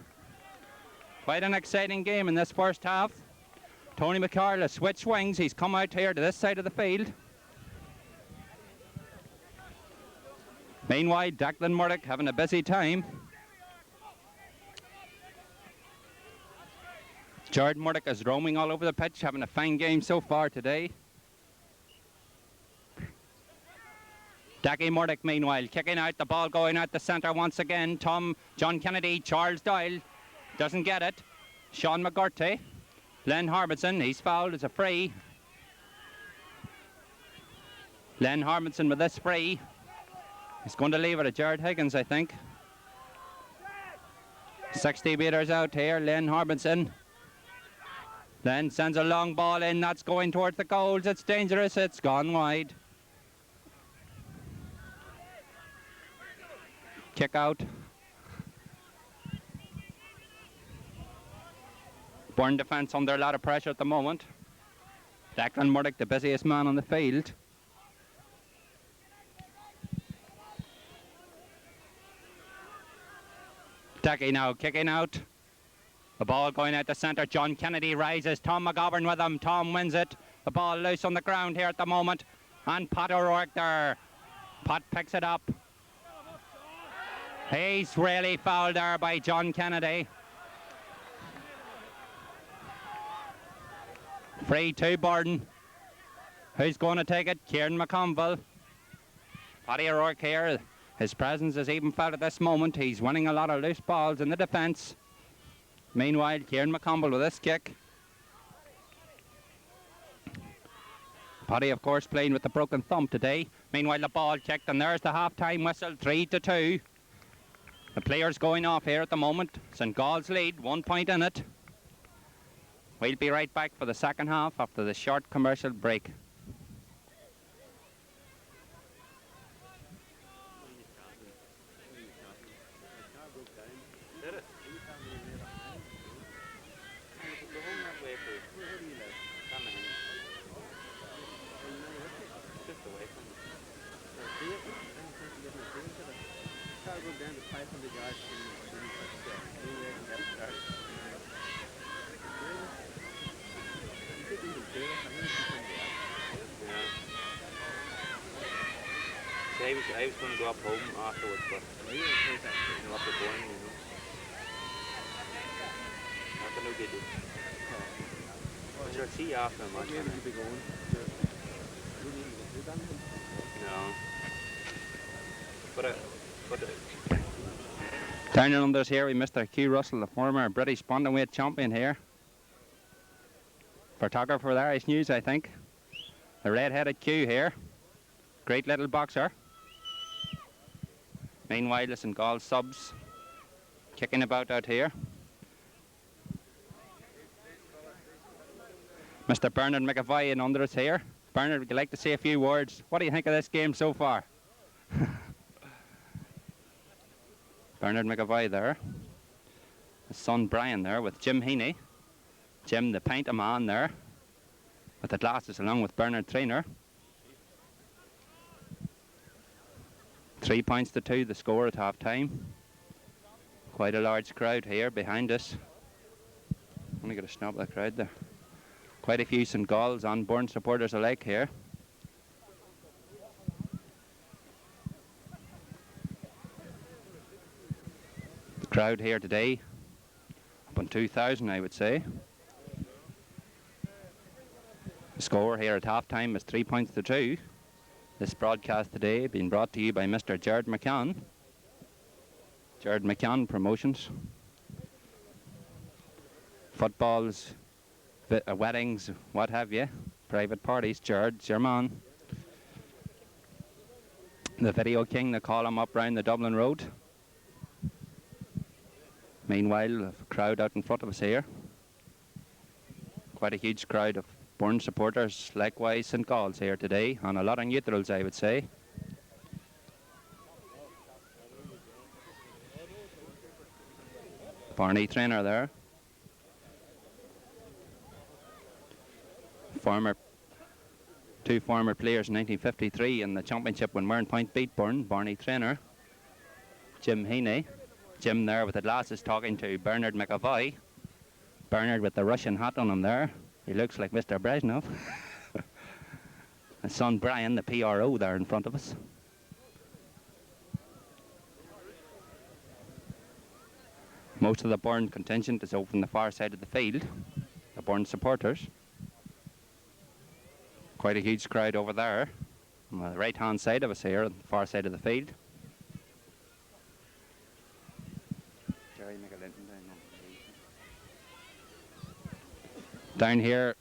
Quite an exciting game in this first half. Tony McCarl has switched wings. He's come out here to this side of the field. Meanwhile, Declan Murdoch having a busy time. Jared Murdoch is roaming all over the pitch, having a fine game so far today. Jackie Murdoch, meanwhile, kicking out, the ball going out the centre once again. John Kennedy, Charles Doyle, doesn't get it. Sean McGurty. Len Harbinson, he's fouled, it's a free. Len Harbinson with this free. He's going to leave it to Jared Higgins, I think. 60 metres out here, Len Harbinson. Len sends a long ball in, that's going towards the goals. It's dangerous, it's gone wide. Kick out. Burren defence under a lot of pressure at the moment. Declan Murdoch, the busiest man on the field. Tacky now kicking out. The ball going out the centre. John Kennedy rises. Tom McGovern with him. Tom wins it. The ball loose on the ground here at the moment. And Pat O'Rourke there. Pat picks it up. He's really fouled there by John Kennedy. Free to Burren. Who's going to take it? Kieran McConville. Paddy O'Rourke here. His presence is even felt at this moment. He's winning a lot of loose balls in the defence. Meanwhile, Kieran McConville with this kick. Paddy, of course, playing with the broken thumb today. Meanwhile, the ball kicked, and there's the half-time whistle, 3-2. The players going off here at the moment. St. Gall's lead, 1 point in it. We'll be right back for the second half after the short commercial break. I was going to go up home afterwards, but you know, up to Burren, you know. I don't know they do. But you'll see after a month. No. But Down and unders here, we Mr. Q Russell, the former British bantamweight champion here. Photographer for the Irish News, I think. The red-headed Q here. Great little boxer. Meanwhile, the St. Gall subs kicking about out here. Mr. Bernard McAvoy in under us here. Bernard, would you like to say a few words? What do you think of this game so far? Bernard McAvoy there. His son Brian there with Jim Heaney. Jim, the painter man there with the glasses, along with Bernard Trainer. 3-2 the score at half time. Quite a large crowd here behind us. Only got a snap of the crowd there. Quite a few St. Gall's and Burren supporters alike here. The crowd here today up on 2,000, I would say. The score here at half time is 3-2. This broadcast today being brought to you by Mr. Jared McCann. Jared McCann Promotions. Footballs, weddings, what have you. Private parties, Jared's your man. The Video King, they call him up round the Dublin Road. Meanwhile, a crowd out in front of us here. Quite a huge crowd of Burren supporters, likewise St. Gall's here today, and a lot of neutrals, I would say. Barney Trainer there. Two former players in 1953 in the championship when Murren Point beat Burren. Barney Trainer, Jim Heaney. Jim there with the glasses talking to Bernard McAvoy. Bernard with the Russian hat on him there. He looks like Mr. Brezhnev. His son Brian, the PRO, there in front of us. Most of the Burren contingent is over on the far side of the field. The Burren supporters. Quite a huge crowd over there. On the right-hand side of us here, on the far side of the field. Down here,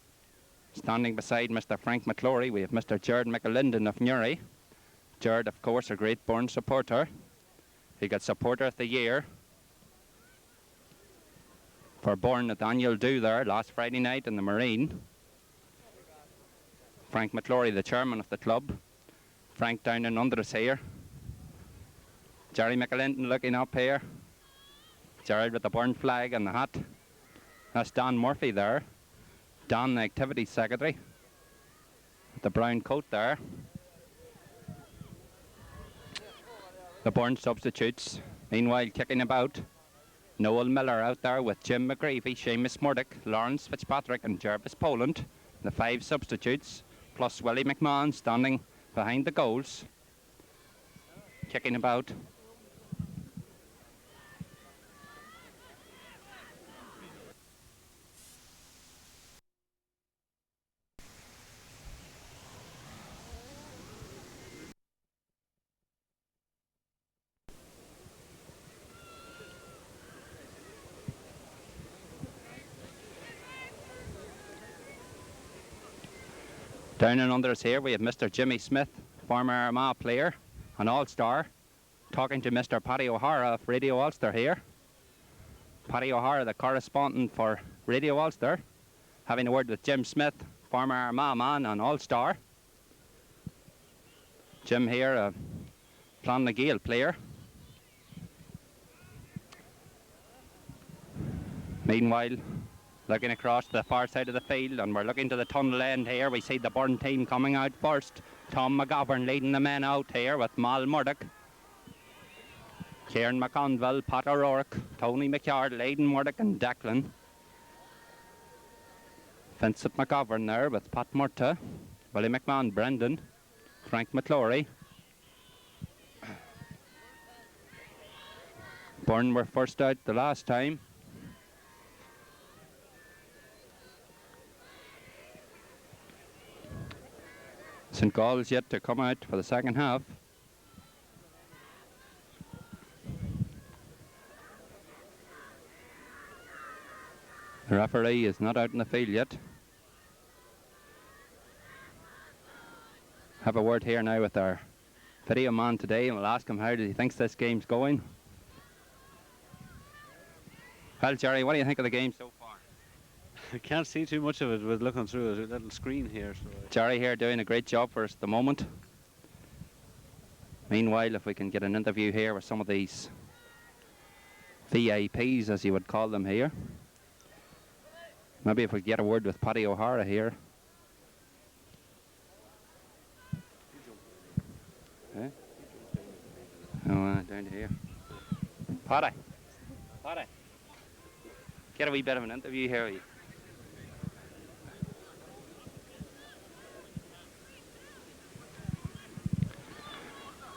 standing beside Mr. Frank McClory, we have Mr. Jared McAlinden of Newry. Jared, of course, a great Burren supporter. He got Supporter of the Year for Burren at the annual do there last Friday night in the Marine. Frank McClory, the chairman of the club. Frank down and under us here. Jerry McAlinden looking up here. Jared with the Burren flag and the hat. That's Dan Murphy there. Dan, the activity secretary, with the brown coat there. The Burren substitutes, meanwhile kicking about. Noel Miller out there with Jim McGreevy, Seamus Murdoch, Lawrence Fitzpatrick and Jervis Poland. The 5 substitutes, plus Willie McMahon standing behind the goals, kicking about. Down and under us here we have Mr. Jimmy Smith, former Armagh player, an all-star, talking to Mr. Paddy O'Hara of Radio Ulster here. Paddy O'Hara, the correspondent for Radio Ulster, having a word with Jim Smith, former Armagh man and all-star. Jim here, a Clonlagale player. Meanwhile, looking across the far side of the field, and we're looking to the tunnel end here, we see the Burren team coming out first. Tom McGovern leading the men out here with Mal Murdoch, Kieran McConville, Pat O'Rourke, Tony McCard, Aidan Murdoch and Declan. Vincent McGovern there with Pat Murta, Willie McMahon, Brendan, Frank McClory. Burren were first out the last time. St. Gall's yet to come out for the second half. The referee is not out in the field yet. Have a word here now with our video man today, and we'll ask him how he thinks this game's going. Well, Jerry, what do you think of the game so far? I can't see too much of it with looking through a little screen here. So Jerry here doing a great job for us at the moment. Meanwhile, if we can get an interview here with some of these VIPs, as you would call them here. Maybe if we get a word with Paddy O'Hara here. Eh? Oh, down to here. Paddy. Paddy. Get a wee bit of an interview here.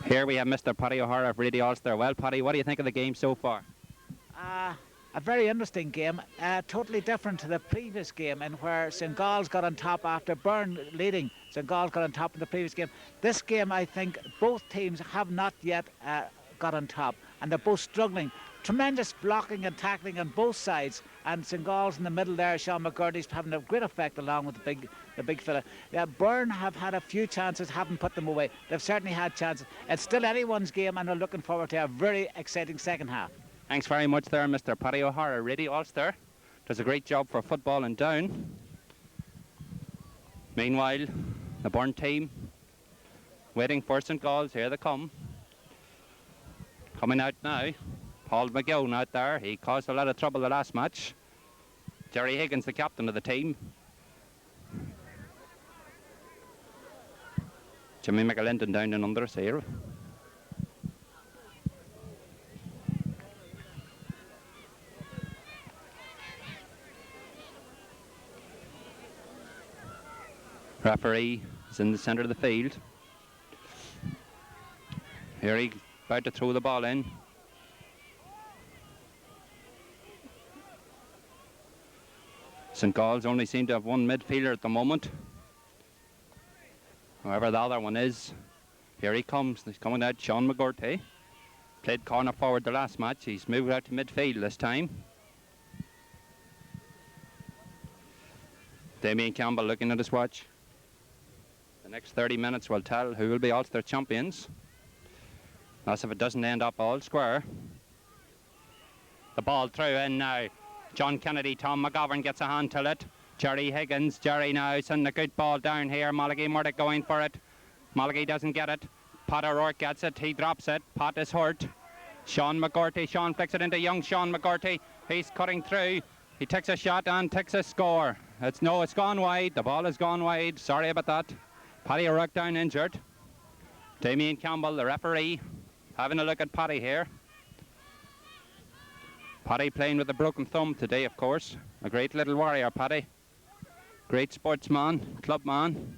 Here we have Mr. Paddy O'Hara of Radio Ulster. Well, Paddy, what do you think of the game so far? A very interesting game, totally different to the previous game, in where St. Gall's got on top after Burren leading. St. Gall's got on top in the previous game. This game, I think, both teams have not yet got on top, and they're both struggling. Tremendous blocking and tackling on both sides, and St. Gall's in the middle there. Sean McGurdy's having a great effect along with the big fella. Yeah, Burren have had a few chances, haven't put them away. They've certainly had chances. It's still anyone's game, and we're looking forward to a very exciting second half. Thanks very much there, Mr. Paddy O'Hara. Radio Ulster does a great job for football and down. Meanwhile, the Burren team waiting for St. Gall's. Here they come. Coming out now. Paul McGowan out there. He caused a lot of trouble the last match. Jerry Higgins, the captain of the team. Jimmy McAlinden down and under us here. Referee is in the centre of the field. Here he's about to throw the ball in. St. Gall's only seem to have one midfielder at the moment. However, the other one is. Here he comes. He's coming out, Sean McGurty. Played corner forward the last match. He's moved out to midfield this time. Damien Campbell looking at his watch. The next 30 minutes will tell who will be Ulster champions. That's if it doesn't end up all square. The ball through in now. John Kennedy, Tom McGovern gets a hand to it. Jerry Higgins, Jerry now sending a good ball down here. Malachy Murdoch going for it. Malachy doesn't get it. Pat O'Rourke gets it, he drops it. Pat is hurt. Sean McGurty, Sean flicks it into young Sean McGurty. He's cutting through. He takes a shot and takes a score. It's gone wide. The ball has gone wide. Sorry about that. Paddy O'Rourke down injured. Damien Campbell, the referee, having a look at Paddy here. Paddy playing with a broken thumb today, of course. A great little warrior, Paddy. Great sportsman, clubman.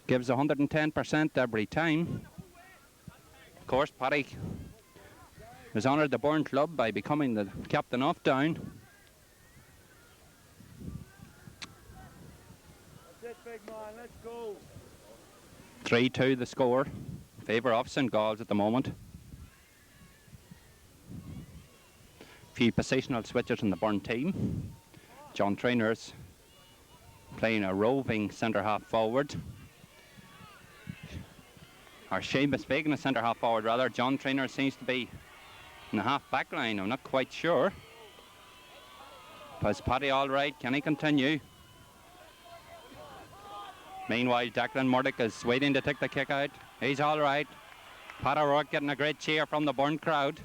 Gives 110% every time. Of course, Paddy has honoured the Burren club by becoming the captain of Down. That's it, big man. Let's go. 3-2 the score. In favour of St. Gall's at the moment. Few positional switches in the Burren team. John Trainer's playing a roving centre half forward. Or Seamus Fagan, a centre half forward rather. John Traynor seems to be in the half back line. I'm not quite sure. Is Paddy all right? Can he continue? Meanwhile, Declan Murdoch is waiting to take the kick out. He's all right. Pat O'Rourke getting a great cheer from the Burren crowd.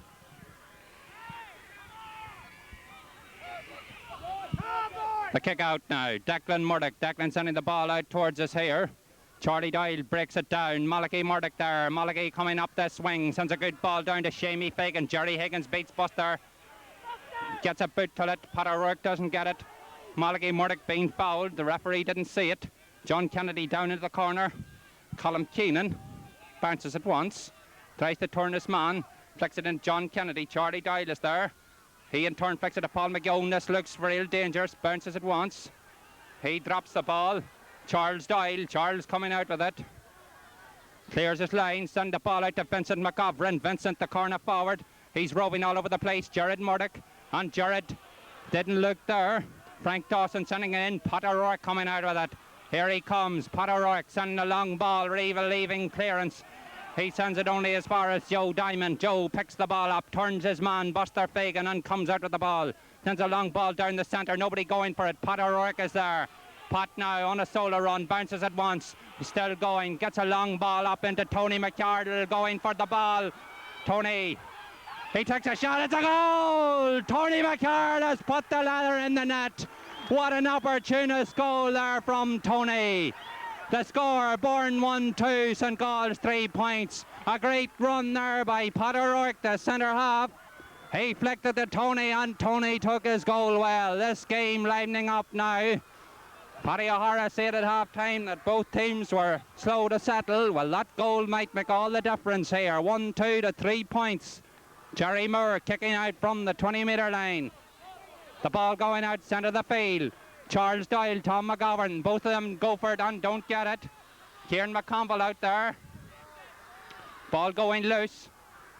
The kick out now. Declan Murdoch. Declan sending the ball out towards us here. Charlie Doyle breaks it down. Malachi Murdoch there. Malachi coming up the swing. Sends a good ball down to Shamey Fagan. Jerry Higgins beats Buster. Gets a boot to it. Pat O'Rourke doesn't get it. Malachi Murdoch being fouled. The referee didn't see it. John Kennedy down into the corner. Colm Keenan bounces it once. Tries to turn his man. Flicks it in John Kennedy. Charlie Doyle is there. He in turn flicks it to Paul McGowan. This looks real dangerous. Bounces it once. He drops the ball. Charles Doyle. Charles coming out with it. Clears his line. Send the ball out to Vincent McGovern. Vincent the corner forward. He's roving all over the place. Jared Murdoch. And Jared didn't look there. Frank Dawson sending it in. Pat O'Rourke coming out with it. Here he comes. Pat O'Rourke sending a long ball. Reva leaving clearance. He sends it only as far as Joe Diamond. Joe picks the ball up, turns his man, Buster Fagan, and comes out with the ball. Sends a long ball down the centre. Nobody going for it. Pat O'Rourke is there. Pat now on a solo run. Bounces it once. Still going. Gets a long ball up into Tony McArdle. Going for the ball. Tony. He takes a shot. It's a goal! Tony McArdle has put the ladder in the net. What an opportunist goal there from Tony. The score, Burren 1-2, St. Gall's 3 points. A great run there by Pat O'Rourke, the centre half. He flicked it to Tony and Tony took his goal well. This game livening up now. Paddy O'Hara said at half time that both teams were slow to settle. Well, that goal might make all the difference here. 1-2 to 3 points. Jerry Moore kicking out from the 20-metre line. The ball going out centre of the field. Charles Doyle, Tom McGovern, both of them go for it and don't get it. Kieran McConville out there. Ball going loose.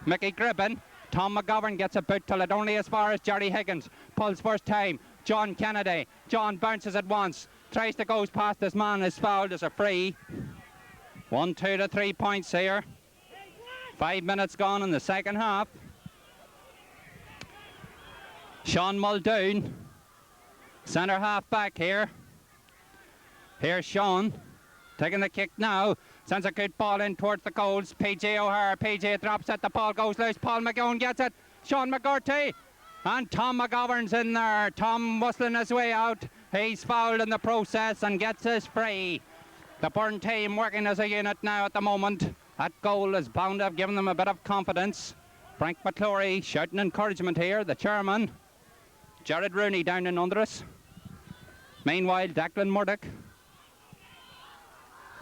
Mickey Gribben. Tom McGovern gets a boot till it only as far as Jerry Higgins. Pulls first time. John Kennedy. John bounces it once. Tries to go past his man. Is fouled as a free. 1-2 to 3 points here. 5 minutes gone in the second half. Sean Muldoon. Centre half back here. Here's Sean taking the kick now. Sends a good ball in towards the goals. PJ O'Hara. PJ drops it. The ball goes loose. Paul McGowan gets it. Sean McGurty. And Tom McGovern's in there. Tom whistling his way out. He's fouled in the process and gets his free. The Burren team working as a unit now at the moment. That goal is bound to have given them a bit of confidence. Frank McClory shouting encouragement here. The chairman. Jared Rooney down in under us. Meanwhile, Declan Murdoch.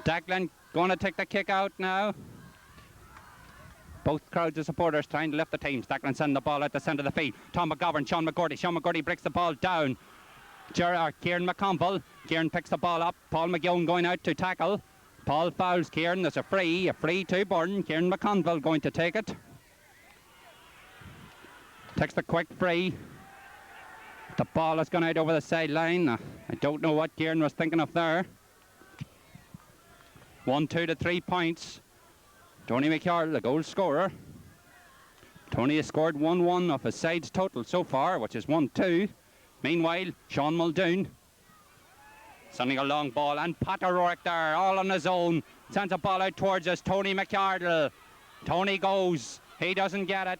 Declan going to take the kick out now. Both crowds of supporters trying to lift the teams. Declan sending the ball out the centre of the field. Tom McGovern, Sean McGurty. Sean McGurty breaks the ball down. Kieran McConville. Kieran picks the ball up. Paul McGowan going out to tackle. Paul fouls Kieran. There's a free to Burren. Kieran McConville going to take it. Takes the quick free. The ball has gone out over the sideline. I don't know what Kieran was thinking of there. 1-2 to 3 points. Tony McArdle, the goal scorer. Tony has scored 1-1 off his side's total so far, which is 1-2. Meanwhile, Sean Muldoon sending a long ball, and Pat O'Rourke there, all on his own. Sends a ball out towards us. Tony McArdle. Tony goes. He doesn't get it.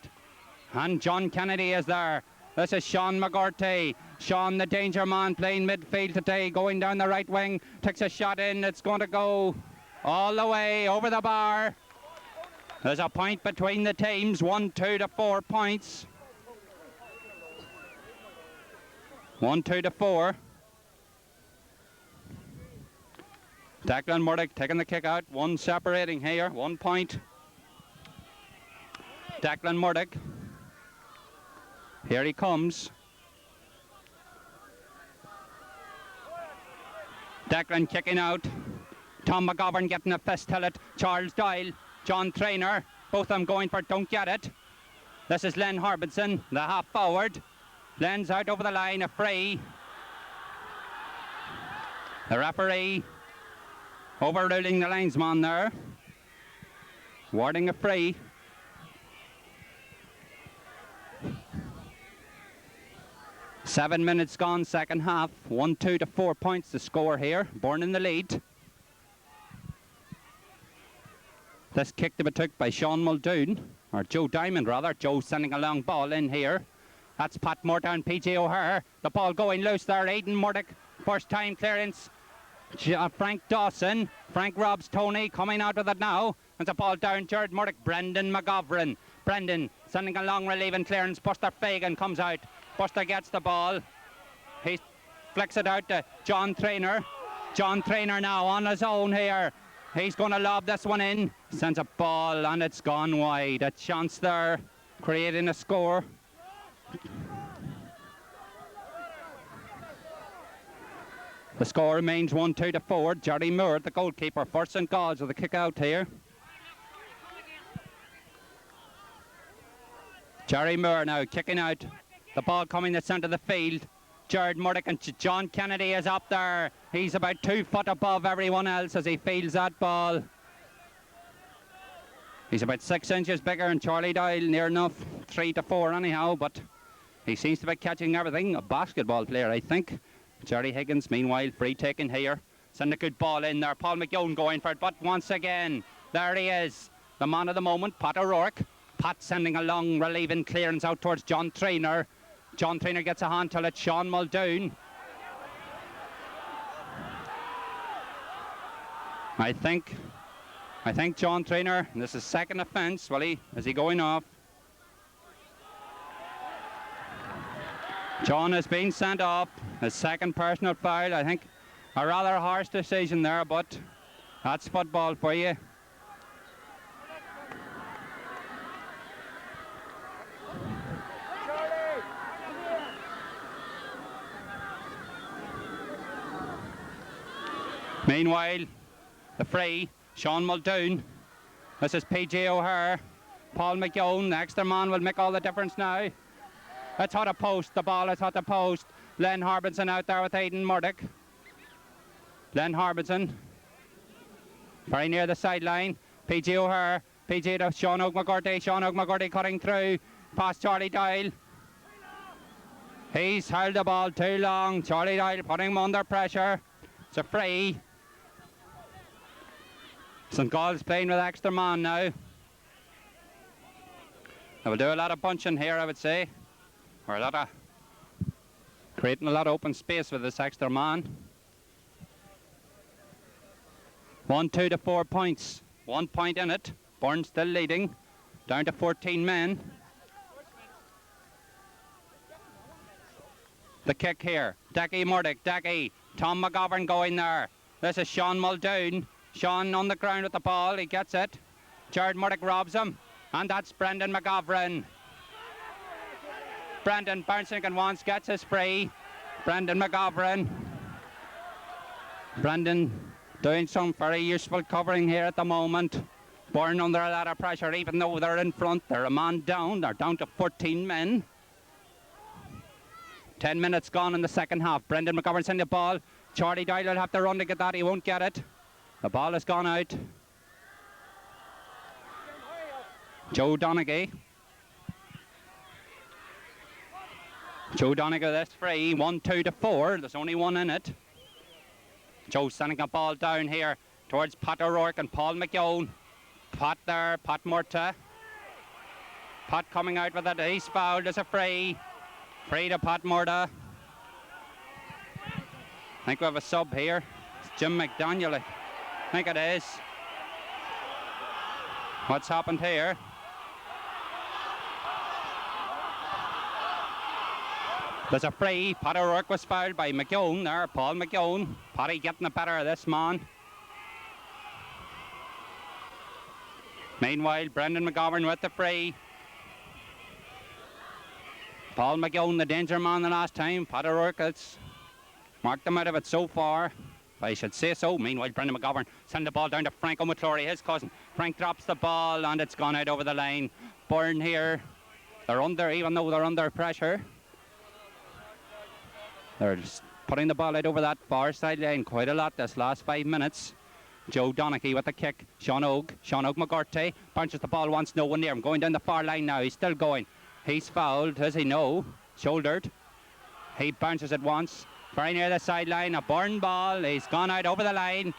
And John Kennedy is there. This is Sean McGurty. Sean, the danger man, playing midfield today, going down the right wing. Takes a shot in. It's going to go all the way over the bar. There's a point between the teams. 1-2 to 4 points. 1-2 to 4. Declan Murdoch taking the kick out. One separating here. 1 point. Declan Murdoch. Here he comes. Declan kicking out. Tom McGovern getting a fist till it. Charles Doyle. John Traynor. Both of them going for don't get it. This is Len Harbinson, the half forward. Len's out over the line, a free. The referee overruling the linesman there. Awarding a free. Seven minutes gone, second half. 1-2 to 4 points the score here. Burren in the lead. This kick to be took by Sean Muldoon, or Joe Diamond rather. Joe sending a long ball in here. That's Pat Morta and PJ O'Hare. The ball going loose there. Aidan Murdoch, first time clearance. Frank Dawson. Frank robs Tony, coming out with it now. There's a ball down. Jared Murdoch. Brendan McGovern. Brendan sending a long relieving clearance. Buster Fagan comes out. Buster gets the ball. He flicks it out to John Traynor. John Traynor now on his own here. He's going to lob this one in. Sends a ball and it's gone wide. A chance there, creating a score. The score remains 1-2 to 4. Jerry Moore, the goalkeeper, for St. Gall's with a kick out here. Jerry Moore now kicking out. The ball coming to the centre of the field. Jared Murdoch and John Kennedy is up there. He's about 2 foot above everyone else as he fields that ball. He's about 6 inches bigger than Charlie Doyle, near enough 3 to 4 anyhow, but he seems to be catching everything. A basketball player, I think. Jerry Higgins, meanwhile, free taking here. Send a good ball in there. Paul McGowan going for it, but once again, there he is. The man of the moment, Pat O'Rourke. Pat sending a long relieving clearance out towards John Traynor. John Traynor gets a hand till it's Sean Muldoon. I think John Traynor, this is second offence. Well, is he going off? John has been sent off. His second personal foul. I think a rather harsh decision there, but that's football for you. Meanwhile, the free, Sean Muldoon. This is PJ O'Hare. Paul McGowan, the extra man will make all the difference now. It's hot a post, the ball is hot a post. Len Harbinson out there with Aidan Murdoch. Len Harbinson, very near the sideline. PJ O'Hare, PJ to Sean O'Mcgurty. Sean O'Mcgurty cutting through, past Charlie Doyle. He's held the ball too long. Charlie Doyle putting him under pressure. It's a free. St. Gall's playing with extra man now. They will do a lot of bunching here, I would say. Or a lot of creating a lot of open space with this extra man. 1-2 to 4 points. 1 point in it. Burren still leading. Down to 14 men. The kick here. Decky Murdoch. Decky. Tom McGovern going there. This is Sean Muldoon. Sean on the ground with the ball. He gets it. Jared Murdoch robs him. And that's Brendan McGovern. Brendan bouncing and once gets his free. Brendan McGovern. Brendan doing some very useful covering here at the moment. Burren under a lot of pressure, even though they're in front. They're a man down. They're down to 14 men. 10 minutes gone in the second half. Brendan McGovern sending the ball. Charlie Doyle will have to run to get that. He won't get it. The ball has gone out. Joe Donaghy. Joe Donaghy, this free. 1-2 to 4. There's only one in it. Joe sending a ball down here towards Pat O'Rourke and Paul McGowan. Pat there, Pat Morta. Pat coming out with it. He's fouled. There's a free. Free to Pat Morta. I think we have a sub here. It's Jim McDaniel. I think it is. What's happened here? There's a free. Pat O'Rourke was fouled by McGowan there. Paul McGowan. Paddy getting the better of this man. Meanwhile, Brendan McGovern with the free. Paul McGowan, the danger man the last time. Pat O'Rourke has marked them out of it so far. I should say so. Meanwhile, Brendan McGovern send the ball down to Frank O'Mclory, his cousin. Frank drops the ball and it's gone out over the line. Burren here. They're under, even though they're under pressure. They're just putting the ball out over that far sideline quite a lot this last 5 minutes. Joe Donaghy with the kick. Sean Ogue McGurty punches the ball once, no one near him. Going down the far line now. He's still going. He's fouled, does he? No. Shouldered. He bounces it once. Very near the sideline. A Burren ball. He's gone out over the line.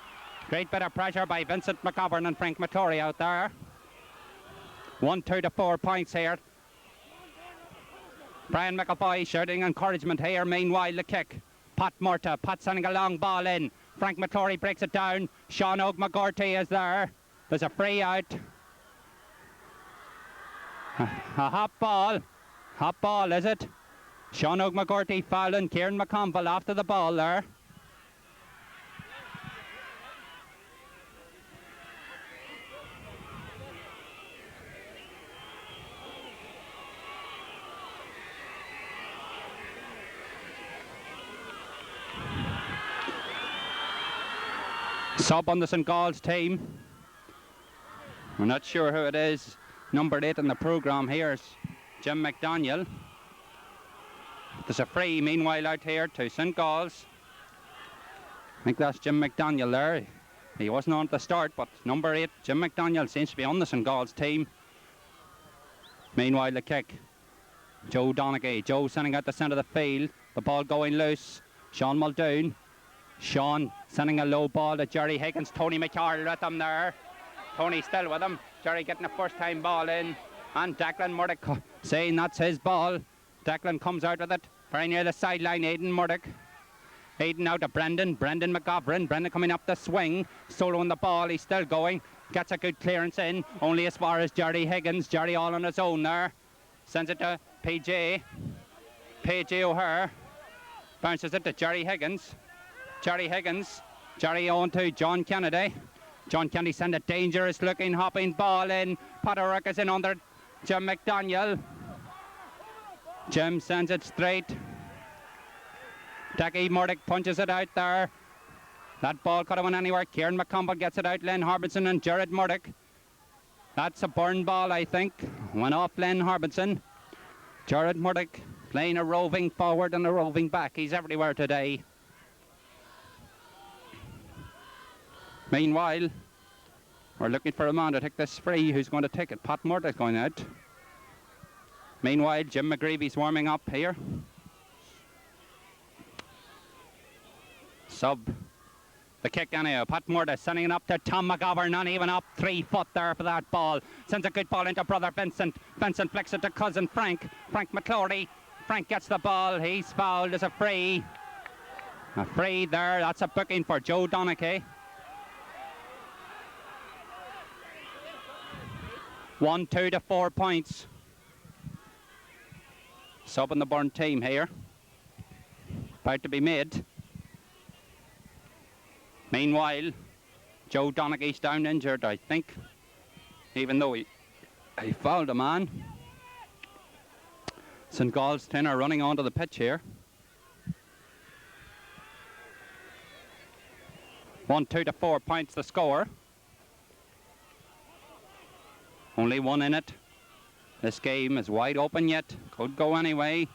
Great bit of pressure by Vincent McGovern and Frank Mattori out there. 1, 2 to 4 points here. Brian McAvoy shouting encouragement here. Meanwhile, the kick. Pat Murta. Pat sending a long ball in. Frank Mattori breaks it down. Sean Ogue McGurty is there. There's a free out. A hot ball. Hot ball, is it? Sean Ogue McGurty fouling. Kieran McConville after the ball there. Sub on the St. Gall's team. We're not sure who it is. Number 8 in the programme here is Jim McDaniel. There's a free meanwhile out here to St. Gall's. I think that's Jim McDaniel there. He wasn't on at the start, but number 8, Jim McDaniel, seems to be on the St. Gall's team. Meanwhile, the kick. Joe Donaghy. Joe sending out the centre of the field. The ball going loose. Sean Muldoon. Sean sending a low ball to Jerry Higgins. Tony McCarl with him there. Tony still with him. Jerry getting a first time ball in. And Declan Murdoch saying that's his ball. Declan comes out with it. Very near the sideline, Aidan Murdoch. Aidan out to Brendan. Brendan McGovern. Brendan coming up the swing. Soloing the ball. He's still going. Gets a good clearance in. Only as far as Jerry Higgins. Jerry all on his own there. Sends it to PJ. PJ O'Hare. Bounces it to Jerry Higgins. Jerry Higgins. Jerry on to John Kennedy. John Kennedy send a dangerous looking hopping ball in. Potter is in under Jim McDaniel. Jim sends it straight. Decky Murdoch punches it out there. That ball could have went anywhere. Kieran McConville gets it out. Len Harbinson and Jared Murdoch. That's a Burren ball, I think. Went off Len Harbinson. Jared Murdoch playing a roving forward and a roving back. He's everywhere today. Meanwhile, we're looking for a man to take this free. Who's going to take it? Pat Murtagh's going out. Meanwhile, Jim McGreevy's warming up here. Sub. The kick anyhow. Pat Murtagh sending it up to Tom McGovern. Not even up 3 foot there for that ball. Sends a good ball into brother Vincent. Vincent flicks it to cousin Frank. Frank McClory. Frank gets the ball. He's fouled. There's a free. A free there. That's a booking for Joe Donaghy. 1, 2 to 4 points. Sub on the Burren team here. About to be made. Meanwhile, Joe Donaghy's down injured, I think. Even though he fouled a man. St. Gall's 10 are running onto the pitch here. 1, 2 to 4 points the score. Only one in it. This game is wide open yet. Could go anyway.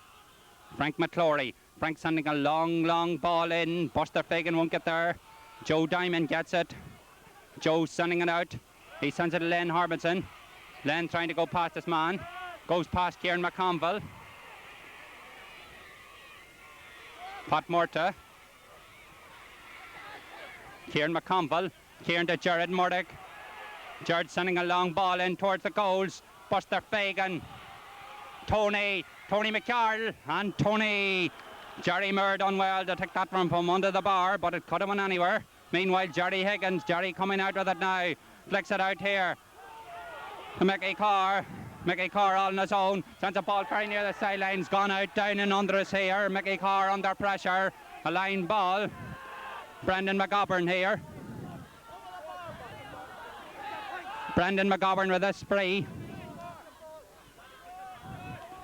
Frank McClory. Frank sending a long ball in. Buster Fagan won't get there. Joe Diamond gets it. Joe sending it out. He sends it to Len Harbinson. Len trying to go past this man. Goes past Kieran McConville. Pat Murtaugh. Kieran McConville. Kieran to Jared Murdoch. Jared sending a long ball in towards the goals. Buster Fagan. Tony McCarl. And Tony. Jerry Moore done well to take that one from under the bar, but it could have went anywhere. Meanwhile, Jerry Higgins. Jerry coming out with it now. Flicks it out here to Mickey Carr. Mickey Carr all on his own. Sends a ball very near the sidelines. Gone out, down and under us here. Mickey Carr under pressure. A line ball. Brendan McGovern here. Brendan McGovern with this free.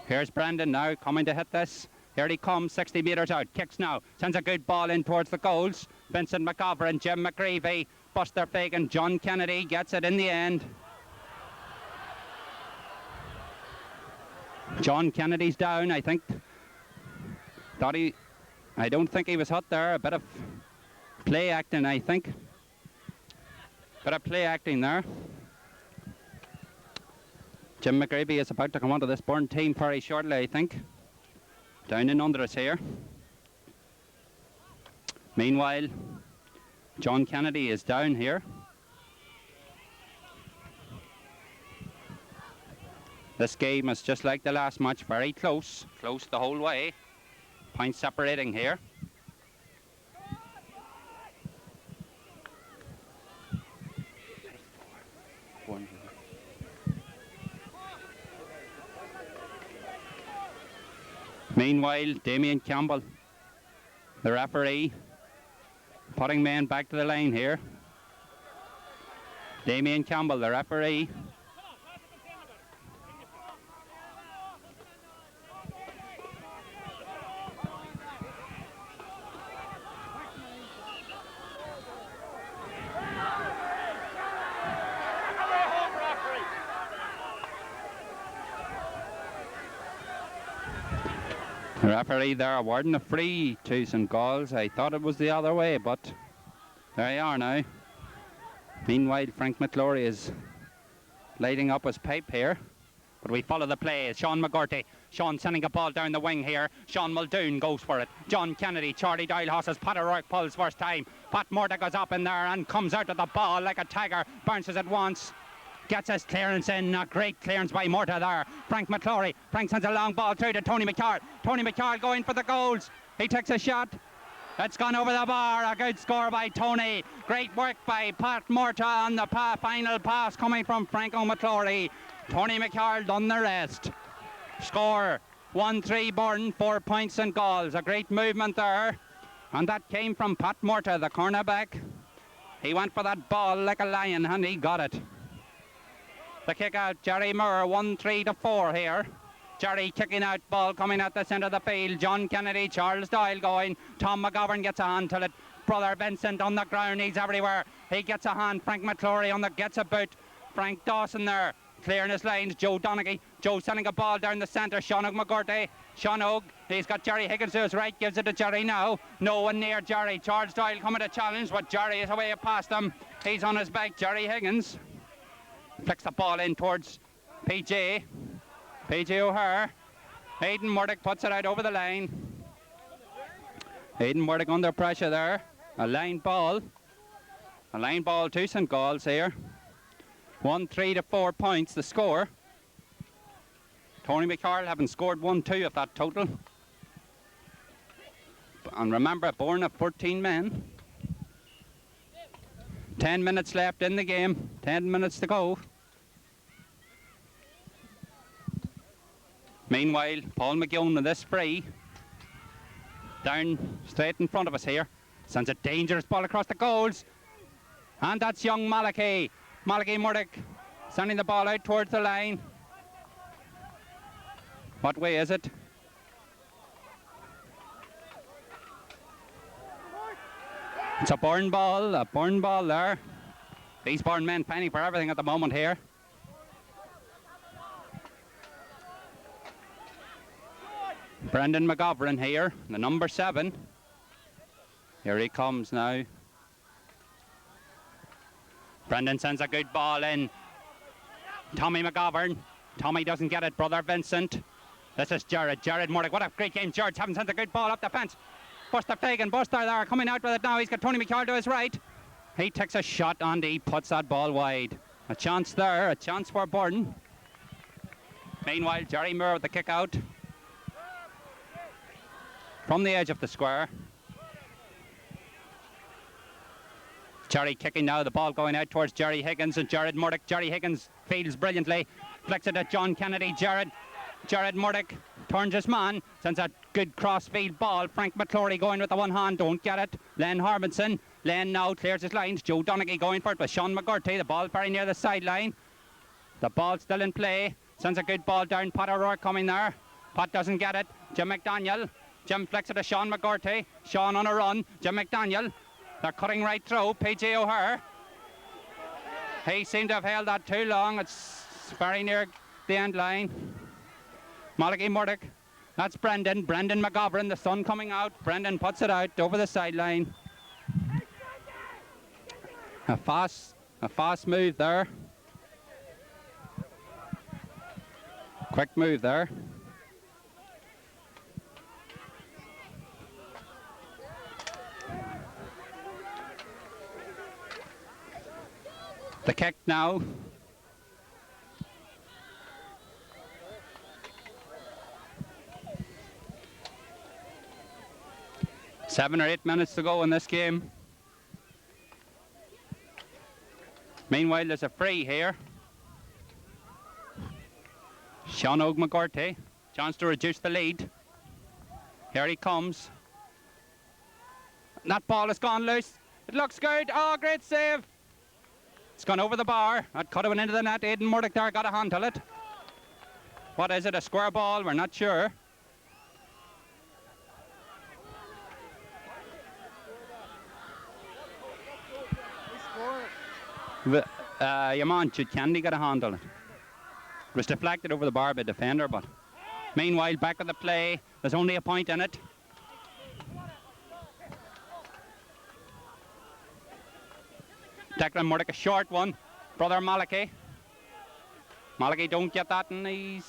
Here's Brendan now coming to hit this. Here he comes, 60 metres out. Kicks now. Sends a good ball in towards the goals. Vincent McGovern, Jim McGreevy, Buster Fagan, John Kennedy gets it in the end. John Kennedy's down, I think. I I don't think he was hot there. A bit of play acting, I think. Bit of play acting there. Jim McGreevy is about to come onto this Burren team very shortly, I think. Down and under us here. Meanwhile, John Kennedy is down here. This game is just like the last match, very close. Close the whole way. Points separating here. Meanwhile, Damien Campbell, the referee, putting men back to the line here. Damien Campbell, the referee. The referee there awarding a free to St. Galls. I thought it was the other way, but there you are now. Meanwhile, Frank McClory is lighting up his pipe here. But we follow the play. Sean McGurty. Sean sending a ball down the wing here. Sean Muldoon goes for it. John Kennedy, Charlie Doyle Hosses, Pat O'Rourke pulls first time. Pat Murta goes up in there and comes out of the ball like a tiger. Bounces it once. Gets his clearance in. A great clearance by Murta there. Frank McClory. Frank sends a long ball through to Tony McCarr. Tony McCarr going for the goals. He takes a shot. It's gone over the bar. A good score by Tony. Great work by Pat Murta on the final pass coming from Franco McClory. Tony McCarr done the rest. Score 1-3 Burren, 4 points St. Galls. A great movement there. And that came from Pat Murta, the cornerback. He went for that ball like a lion and he got it. The kick out, Jerry Moore, 1-3-4 here. Jerry kicking out, ball coming out the centre of the field. John Kennedy, Charles Doyle going. Tom McGovern gets a hand to it. Brother Vincent on the ground, he's everywhere. He gets a hand. Frank McClory on the gets a boot. Frank Dawson there, clearing his lines. Joe Donaghy. Joe sending a ball down the centre. Sean McGurty. Sean Oak. He's got Jerry Higgins to his right. Gives it to Jerry now. No one near Jerry. Charles Doyle coming to challenge, but Jerry is away past him. He's on his back. Jerry Higgins flicks the ball in towards PJ O'Hare. Aidan Murdoch puts it out over the line. Aidan Murdoch under pressure there. A line ball to St. Galls here. 1-3-4 points the score. Tony McCarl having scored 1-2 of that total. And remember, Burren of 14 men. 10 minutes left in the game. 10 minutes to go. Meanwhile, Paul McGowan with this free. Down straight in front of us here. Sends a dangerous ball across the goals. And that's young Malachi. Malachi Murdoch sending the ball out towards the line. What way is it? It's a Burren ball there. These Burren men fighting for everything at the moment here. Brendan McGovern here, the number 7. Here he comes now. Brendan sends a good ball in. Tommy McGovern. Tommy doesn't get it, brother Vincent. This is Jared Murdoch. What a great game. George having sent a good ball up the fence. Buster Fagan, Buster there, coming out with it now. He's got Tony McCall to his right. He takes a shot and he puts that ball wide. A chance there, a chance for Burren. Meanwhile, Jerry Moore with the kick out. From the edge of the square. Jerry kicking now, the ball going out towards Jerry Higgins and Jared Murdoch. Jerry Higgins fields brilliantly. Flicks it at John Kennedy. Jared Murdoch turns his man, sends a good cross-field ball. Frank McClory going with the one hand, don't get it. Len Harbinson. Len now clears his lines. Joe Donaghy going for it with Sean McGurty. The ball very near the sideline. The ball still in play. Sends a good ball down. Pat O'Rourke coming there. Pat doesn't get it. Jim McDaniel. Jim flicks it to Sean McGurty. Sean on a run. Jim McDaniel. They're cutting right through. PJ O'Hare. He seemed to have held that too long. It's very near the end line. Malachi Murdoch That's Brendan McGovern, the sun coming out. Brendan puts it out over the sideline. A fast move there. Quick move there. The kick now. Seven or 8 minutes to go in this game. Meanwhile, there's a free here. Sean McGorty, chance to reduce the lead. Here he comes. That ball has gone loose. It looks good. Oh, great save. It's gone over the bar. That could have went into the net. Aidan Murdoch there got a handle it. What is it, a square ball? We're not sure. Yaman should Candy get a handle it. It was deflected over the bar by the defender, but meanwhile back at the play, there's only a point in it. Declan Murdoch, a short one. Brother Malachi. Malachi don't get that, and he's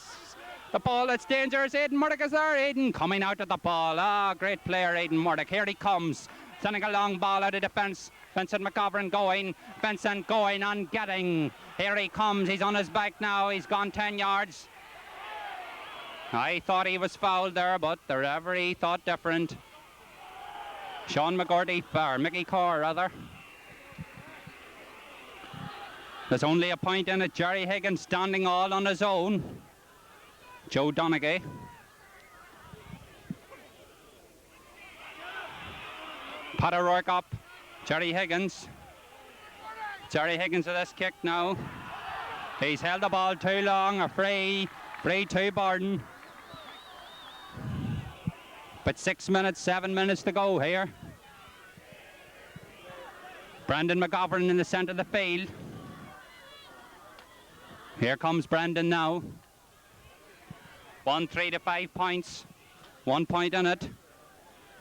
the ball, it's dangerous. Aidan Murdoch is there. Aidan coming out of the ball. Ah, great player Aidan Murdoch. Here he comes. Sending a long ball out of defence. Vincent McGovern going. Vincent going and getting. Here he comes. He's on his back now. He's gone 10 yards. I thought he was fouled there, but the referee thought different. Sean McGorty, or Mickey Carr rather. There's only a point in it. Jerry Higgins standing all on his own. Joe Donaghy. Pat O'Rourke up. Jerry Higgins. Jerry Higgins with this kick now. He's held the ball too long. A free to Burren. But 7 minutes to go here. Brendan McGovern in the centre of the field. Here comes Brendan now. 3 to 5 points. 1 point in it.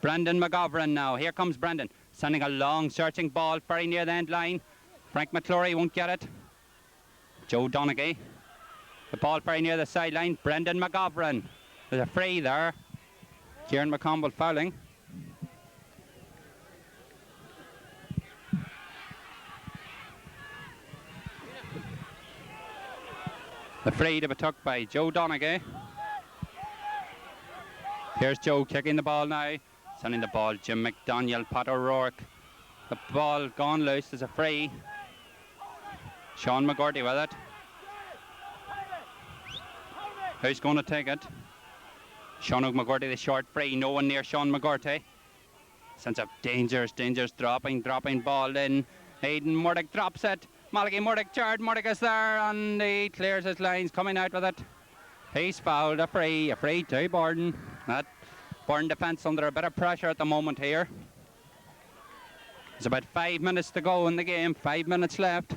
Brendan McGovern now. Here comes Brendan. Sending a long searching ball very near the end line. Frank McClory won't get it. Joe Donaghy. The ball very near the sideline. Brendan McGovern. There's a free there. Kieran McConville fouling. The free to be took by Joe Donaghy. Here's Joe kicking the ball now. Sending the ball, Jim McDaniel, Pat O'Rourke. The ball gone loose, there's a free. Sean McGorty with it. Who's going to take it? Sean McGorty, the short free, no one near Sean McGorty. Sense of dangerous dropping ball in. Aidan Murdoch drops it. Malachi Murdoch, Jared Murdoch is there and he clears his lines, coming out with it. He's fouled, a free to Burren. That Burren defence under a bit of pressure at the moment here. There's about 5 minutes to go in the game, 5 minutes left.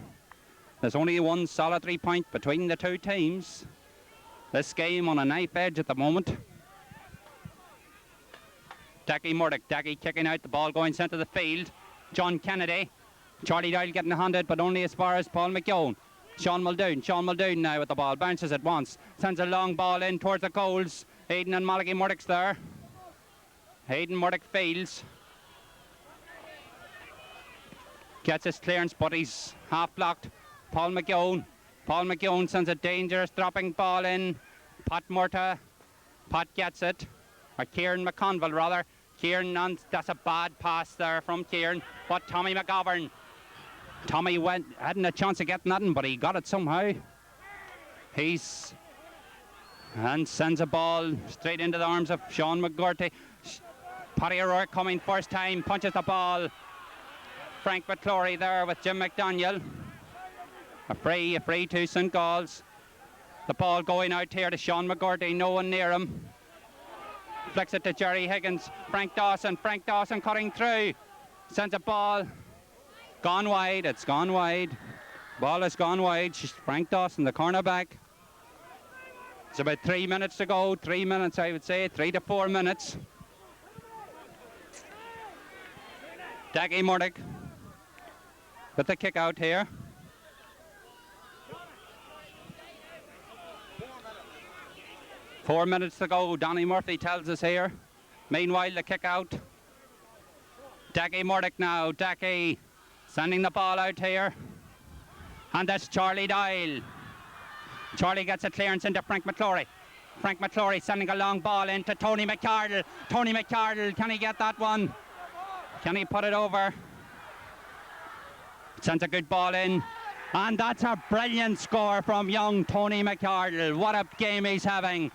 There's only one solitary point between the two teams. This game on a knife edge at the moment. Daggy kicking out, the ball going centre of the field. John Kennedy. Charlie Doyle getting handed, but only as far as Paul McKeown. Sean Muldoon now with the ball. Bounces it once. Sends a long ball in towards the goals. Aidan and Malachi Murdoch's there. Aidan Murdoch fields. Gets his clearance, but he's half blocked. Paul McKeown sends a dangerous dropping ball in. Pat Murta. Pat gets it. Or Kieran McConville rather. Kieran, and that's a bad pass there from Kieran. But Tommy McGovern. Tommy hadn't a chance of getting nothing, but he got it somehow. And sends a ball straight into the arms of Sean McGorty. Paddy O'Rourke coming first time, punches the ball. Frank McClory there with Jim McDaniel. A free to St. Gall's. The ball going out here to Sean McGorty, no one near him. Flicks it to Jerry Higgins. Frank Dawson cutting through. Sends a ball. Gone wide, it's gone wide. Ball has gone wide. Frank Dawson, the cornerback. It's about 3 minutes to go. 3 minutes, I would say. 3 to 4 minutes. Daggy Murdoch with the kick out here. Four minutes to go, Donny Murphy tells us here. Meanwhile, the kick out. Daggy Murdoch now. Daggy sending the ball out here. And that's Charlie Doyle. Charlie gets a clearance into Frank McClory. Frank McClory sending a long ball into Tony McCardle. Tony McCardle, can he get that one? Can he put it over? Sends a good ball in. And that's a brilliant score from young Tony McCardle. What a game he's having.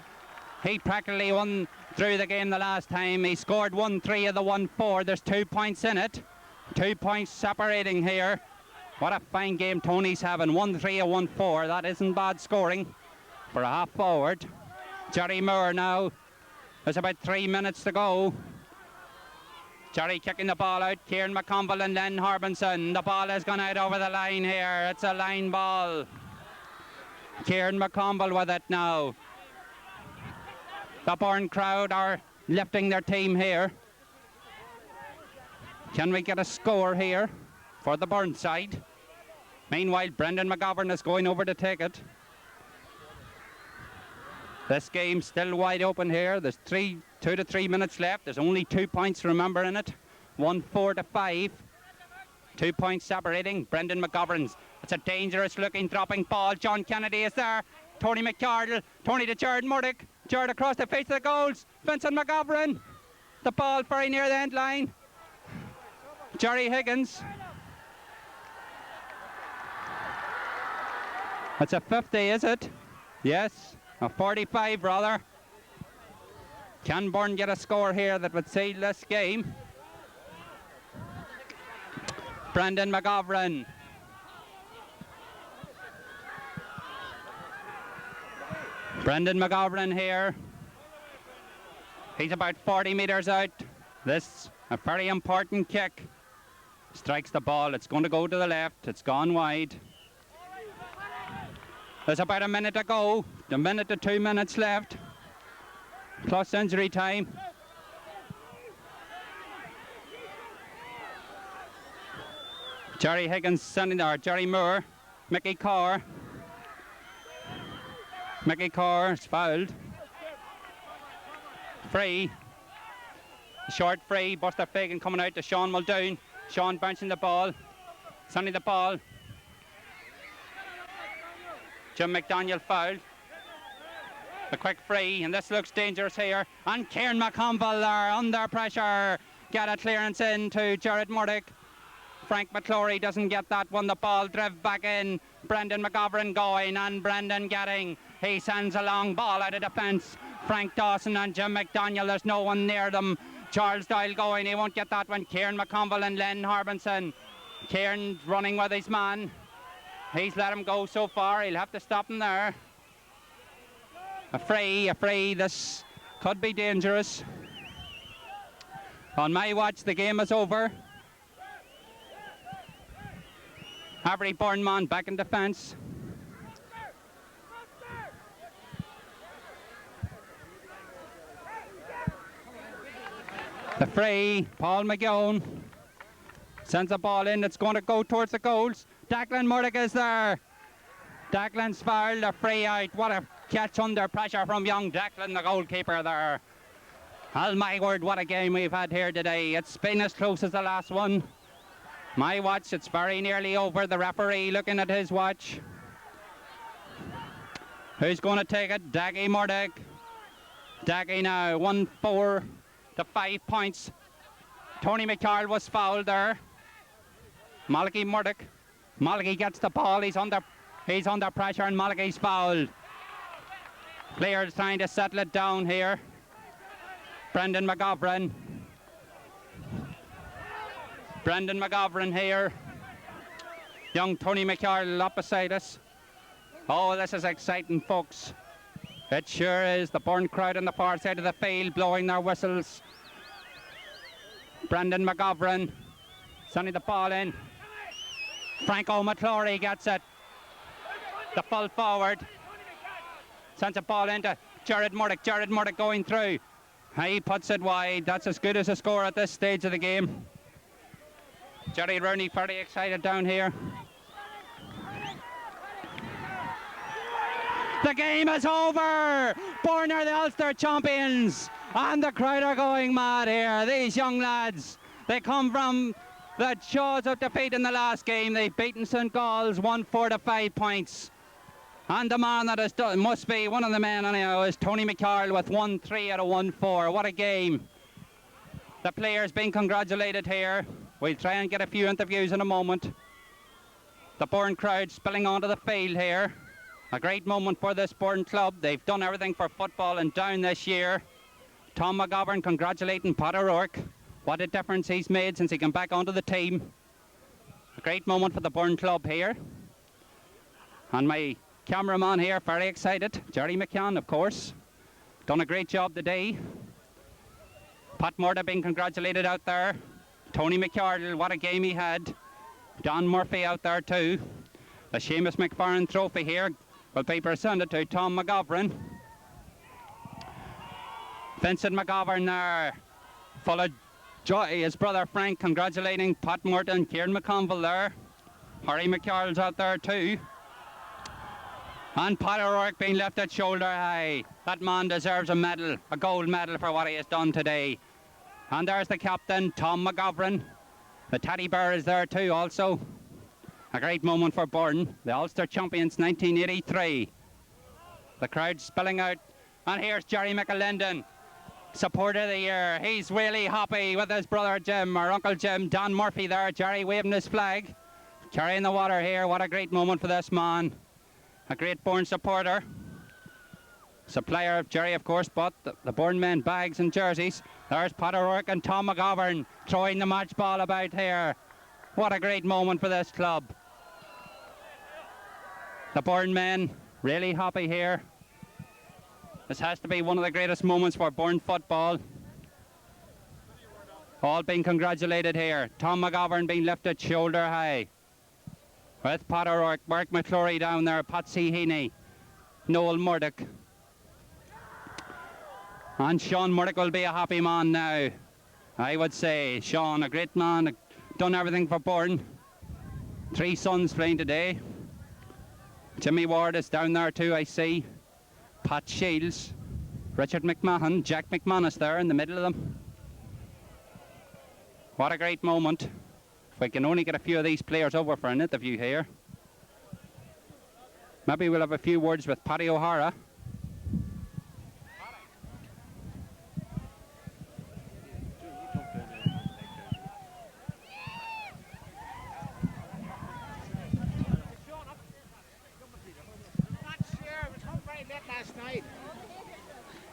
He practically won through the game the last time. He scored 1-3 of the 1-4. There's 2 points in it. 2 points separating here. What a fine game Tony's having. 1-3 of 1-4. That isn't bad scoring for a half forward. Jerry Moore now. There's about 3 minutes to go. Jerry kicking the ball out. Kieran McConville and Len Harbinson. The ball has gone out over the line here. It's a line ball. Kieran McConville with it now. The Burren crowd are lifting their team here. Can we get a score here for the Burren side? Meanwhile, Brendan McGovern is going over to take it. This game's still wide open here. There's 2 to 3 minutes left. There's only 2 points, remember, in it. 1-4 to 5. 2 points separating. Brendan McGovern's. It's a dangerous looking dropping ball. John Kennedy is there. Tony McCardle. Tony to Jared Murdoch. Jared across the face of the goals. Vincent McGovern. The ball very near the end line. Jerry Higgins. It's a 50, is it? Yes. A 45 rather. Can Burren get a score here that would seal this game? Brendan McGovern. Brendan McGovern here. He's about 40 metres out. This, a very important kick. Strikes the ball. It's going to go to the left. It's gone wide. There's about a minute to go. A minute to 2 minutes left. Plus injury time. Jerry Higgins sending there. Jerry Moore. Mickey Carr. Mickey Carr is fouled. Free. Short free. Buster Fagan coming out to Sean Muldoon. Sean bouncing the ball. Sending the ball. Jim McDaniel fouled. A quick free, and this looks dangerous here. And Kieran McConville there under pressure. Get a clearance in to Jared Murdoch. Frank McClory doesn't get that one. The ball driven back in. Brendan McGovern going, and Brendan getting. He sends a long ball out of defence. Frank Dawson and Jim McDaniel, there's no one near them. Charles Doyle going, he won't get that one. Kieran McConville and Len Harbinson. Kieran running with his man. He's let him go so far. He'll have to stop him there. A free. This could be dangerous. On my watch, the game is over. Every Burren man back in defence. The free, Paul McGowan sends the ball in. It's going to go towards the goals. Declan Murdoch is there. Declan's fouled, a free out. What a catch under pressure from young Declan, the goalkeeper there. Oh my word, what a game we've had here today. It's been as close as the last one. My watch, it's very nearly over. The referee looking at his watch. Who's going to take it? Daggy Murdoch. Daggy now, 1-4 to 5 points. Tony McCarl was fouled there. Malachy Murdoch. Malachy gets the ball. He's under pressure, and Malachy's fouled. Players trying to settle it down here. Brendan McGovern. Brendan McGovern here. Young Tony McCarl up beside us. Oh, this is exciting, folks. It sure is. The Burren crowd on the far side of the field blowing their whistles. Brendan McGovern sending the ball in. Frank O'McClory gets it. The full forward. Sends a ball into Jared Murdoch. Jared Murdoch going through. He puts it wide. That's as good as a score at this stage of the game. Jerry Rooney very excited down here. The game is over. Burren are the Ulster champions. And the crowd are going mad here. These young lads, they come from the jaws of defeat in the last game. They've beaten St. Gall's 1-4 to 5 points. And the man that has done, must be one of the men anyhow, is Tony McCarroll with 1-3 out of 1-4. What a game. The players being congratulated here. We'll try and get a few interviews in a moment. The Burren crowd spilling onto the field here. A great moment for this Burren club. They've done everything for football and down this year. Tom McGovern congratulating Pat O'Rourke. What a difference he's made since he came back onto the team. A great moment for the Burren club here. And my cameraman here, very excited. Jerry McCann, of course. Done a great job today. Pat Murda being congratulated out there. Tony McCarroll, what a game he had. Don Murphy out there too. The Seamus McFarren trophy here will be presented to Tom McGovern. Vincent McGovern there, full of joy. His brother Frank congratulating Pat Murda and Kieran McConville there. Harry McCarroll's out there too. And Pat O'Rourke being lifted shoulder high. That man deserves a medal, a gold medal for what he has done today. And there's the captain, Tom McGovern. The teddy bear is there too also. A great moment for Burren, the Ulster champions 1983. The crowd spilling out. And here's Jerry McAlinden, supporter of the year. He's really happy with his brother Jim, or Uncle Jim. Don Murphy there, Jerry waving his flag. Carrying the water here. What a great moment for this man. A great Burren supporter. Supplier of Jerry, of course, but the Burren men bags and jerseys. There's Pat O'Rourke and Tom McGovern throwing the match ball about here. What a great moment for this club. The Burren men really happy here. This has to be one of the greatest moments for Burren football. All being congratulated here. Tom McGovern being lifted shoulder high. With Pat O'Rourke, Mark McClory down there, Patsy Heaney, Noel Murdoch. And Sean Murdoch will be a happy man now. I would say Sean, a great man, done everything for Burren. 3 sons playing today. Jimmy Ward is down there too, I see. Pat Shields, Richard McMahon, Jack McManus there in the middle of them. What a great moment. If we can only get a few of these players over for an interview here. Maybe we'll have a few words with Paddy O'Hara.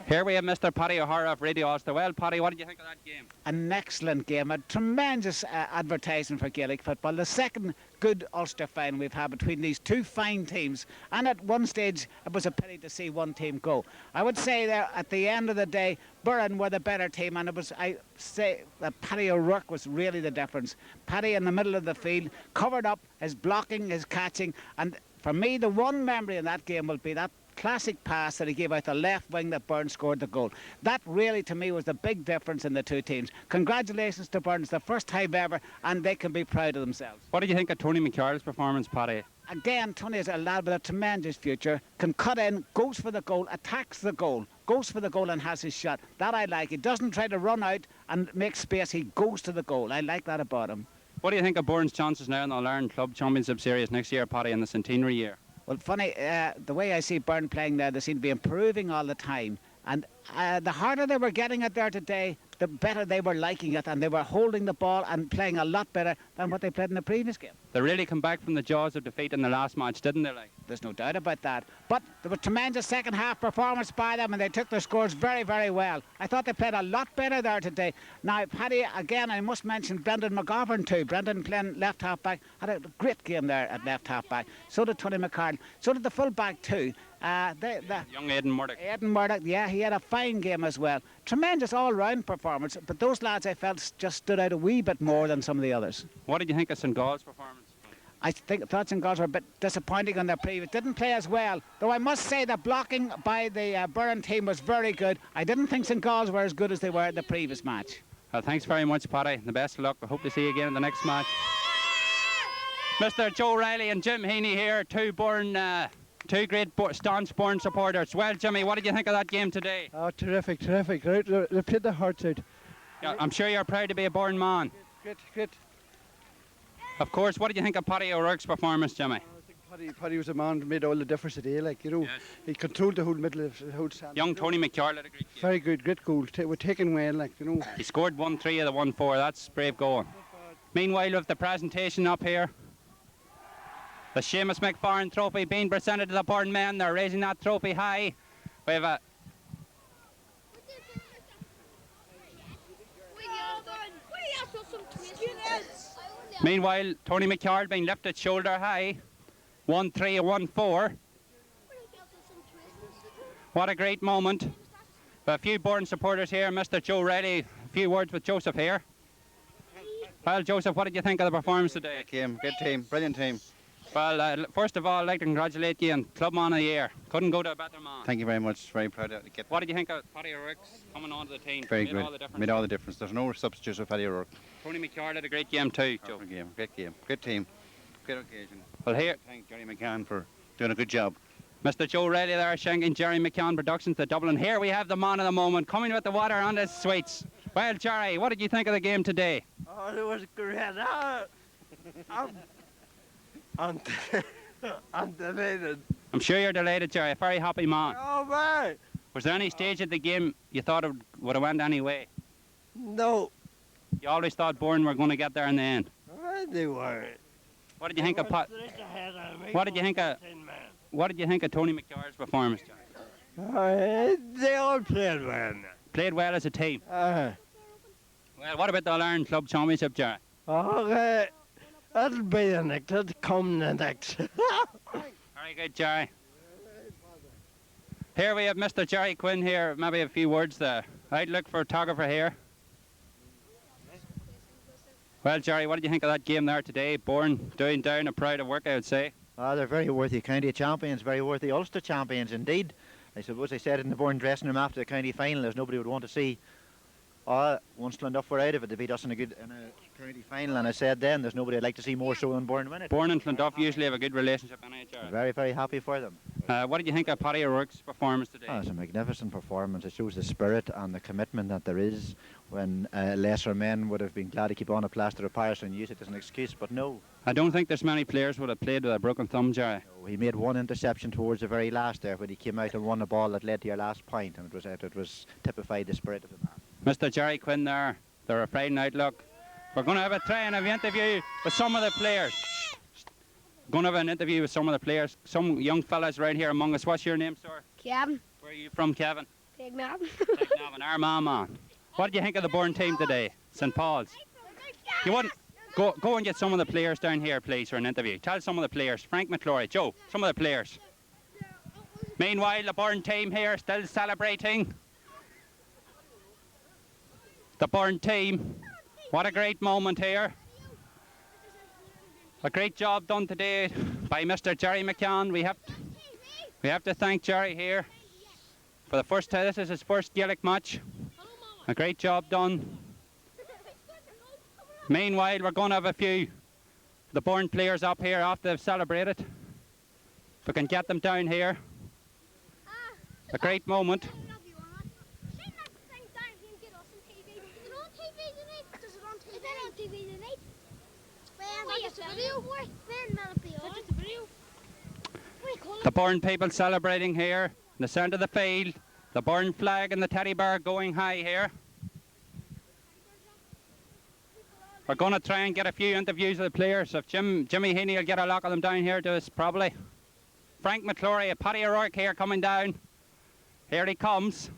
Here we have Mr. Paddy O'Hara of Radio Ulster. Well, Paddy, what did you think of that game? An excellent game, a tremendous advertising for Gaelic football. The second good Ulster final we've had between these two fine teams, and at one stage it was a pity to see one team go. I would say that at the end of the day, Burren were the better team, and it was, I say that Paddy O'Rourke was really the difference. Paddy in the middle of the field, covered up, his blocking, his catching, and for me the one memory in that game will be that classic pass that he gave out the left wing that Burren scored the goal. That really to me was the big difference in the two teams. Congratulations to Burren, it's the first time ever, and they can be proud of themselves. What did you think of Tony McCarroll's performance, Paddy? Again, Tony is a lad with a tremendous future, can cut in, goes for the goal, attacks the goal, goes for the goal and has his shot. That I like. He doesn't try to run out and make space, he goes to the goal. I like that about him. What do you think of Burren's chances now in the All-Ireland Club Championship Series next year, Paddy, in the centenary year? Well, funny, the way I see Burren playing there, they seem to be improving all the time. And the harder they were getting it there today, the better they were liking it, and they were holding the ball and playing a lot better than what they played in the previous game. They really come back from the jaws of defeat in the last match, didn't they? There's no doubt about that. But there was tremendous second half performance by them, and they took their scores very, very well. I thought they played a lot better there today. Now, Paddy, again, I must mention Brendan McGovern too. Brendan playing left half back, had a great game there at left half back. So did Tony McCarroll. So did the full back too. Young Aidan Murdoch. Aidan Murdoch, yeah, he had a fine game as well. Tremendous all-round performance, but those lads I felt just stood out a wee bit more than some of the others. What did you think of St. Gall's performance? I thought St. Galls were a bit disappointing on their previous. Didn't play as well. Though I must say the blocking by the Burren team was very good. I didn't think St. Galls were as good as they were in the previous match. Well, thanks very much, Paddy. The best of luck. I hope to see you again in the next match. Mr. Joe Riley and Jim Heaney here, two great staunch Burren supporters. Well, Jimmy, what did you think of that game today? Oh, terrific. They played their hearts out. Yeah, I'm sure you're proud to be a Burren man. Great. Of course, what did you think of Paddy O'Rourke's performance, Jimmy? I think Paddy was a man who made all the difference today. Yes. He controlled the whole middle of the whole stand. Young Tony McCarl had a great game. Very good, great goal. We're taking well, He scored 1-3 of the 1-4. That's brave going. Meanwhile, with the presentation up here, the Seamus McFarlane trophy being presented to the Burren men. They're raising that trophy high. We have a Meanwhile, Tony McCard being lifted shoulder high. 1-3 and 1-4. What a great moment. A few Burren supporters here. Mr. Joe Reddy. A few words with Joseph here. Well, Joseph, what did you think of the performance today? Good team, brilliant team. Well, first of all, I'd like to congratulate you on Clubman of the Year. Couldn't go to a better man. Thank you very much, very proud to get What did you think of Paddy O'Rourke's coming on to the team? very Made good. all the difference. Made all the difference. There's no substitutes for Paddy O'Rourke. Tony McCard had a great game too, Joe. Great game, great team, great occasion. Well, here, Thank Jerry McCann for doing a good job. Mr. Joe Reddy there, shanking Jerry McCann Productions to Dublin. Here we have the man of the moment, coming with the water on the sweets. Well, Jerry, what did you think of the game today? Oh, it was great. I'm delighted. I'm sure you're delighted, Jerry. A very happy man. Oh, man. Was there any stage of the game you thought it would have went any way? No. You always thought Burren were going to get there in the end. They weren't. What did you think of What did you think of What did you think of Tony McCard's performance, Jerry? They all played well. Played well as a team. Well, what about the All-Ireland Club Championship, Jerry? Okay. That'll be the next. That'll come the next. Very good, Jerry. Here we have Mr. Jerry Quinn here. Maybe a few words there. Outlook photographer here. Well, Jerry, what did you think of that game there today? Burren doing down a proud of work, I would say. They're very worthy county champions, very worthy Ulster champions indeed. I suppose I said it in the Burren dressing room after the county final, as nobody would want to see. Once Clonduff were out of it, they beat us in a county final, and I said then there's nobody I'd like to see more so than Burren win it. Burren and Clonduff usually have a good relationship, Jerry. Very, very happy for them. What did you think of Paddy O'Rourke's performance today? It's a magnificent performance. It shows the spirit and the commitment that there is when lesser men would have been glad to keep on a plaster of Paris and use it as an excuse, but no. I don't think there's many players would have played with a broken thumb, Jerry. No, he made one interception towards the very last there when he came out and won a ball that led to your last point, and it was typified the spirit of the man. Mr. Jerry Quinn there, the Friday Night Look. We're going to have a try and have an interview with some of the players. Going to have an interview with some of the players. Some young fellas right here among us. What's your name, sir? Kevin. Where are you from, Kevin? Pigman. Pigman, our man. What did you think of the Burren team today? St. Paul's. You want go and get some of the players down here, please, for an interview. Tell some of the players. Frank McClory, Joe, some of the players. Meanwhile, the Burren team here still celebrating. The Burren team. What a great moment here. A great job done today by Mr. Jerry McCann. We have to thank Jerry here for the first time. This is his first Gaelic match. A great job done. Meanwhile, we're going to have a few the Burren players up here after they've celebrated. If we can get them down here. A great moment. The Burren people celebrating here in the centre of the field. The Burren flag and the teddy bear going high here. We're going to try and get a few interviews of the players. If Jimmy Heaney will get a lot of them down here to us, probably. Frank McClory, Paddy O'Rourke here coming down. Here he comes.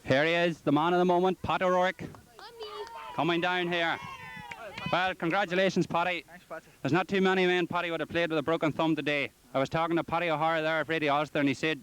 Here he is, the man of the moment, Pat O'Rourke, coming down here. Well, congratulations, Paddy. Thanks, Patrick. There's not too many men, Paddy, would have played with a broken thumb today. I was talking to Paddy O'Hara there of Radio Ulster, and he said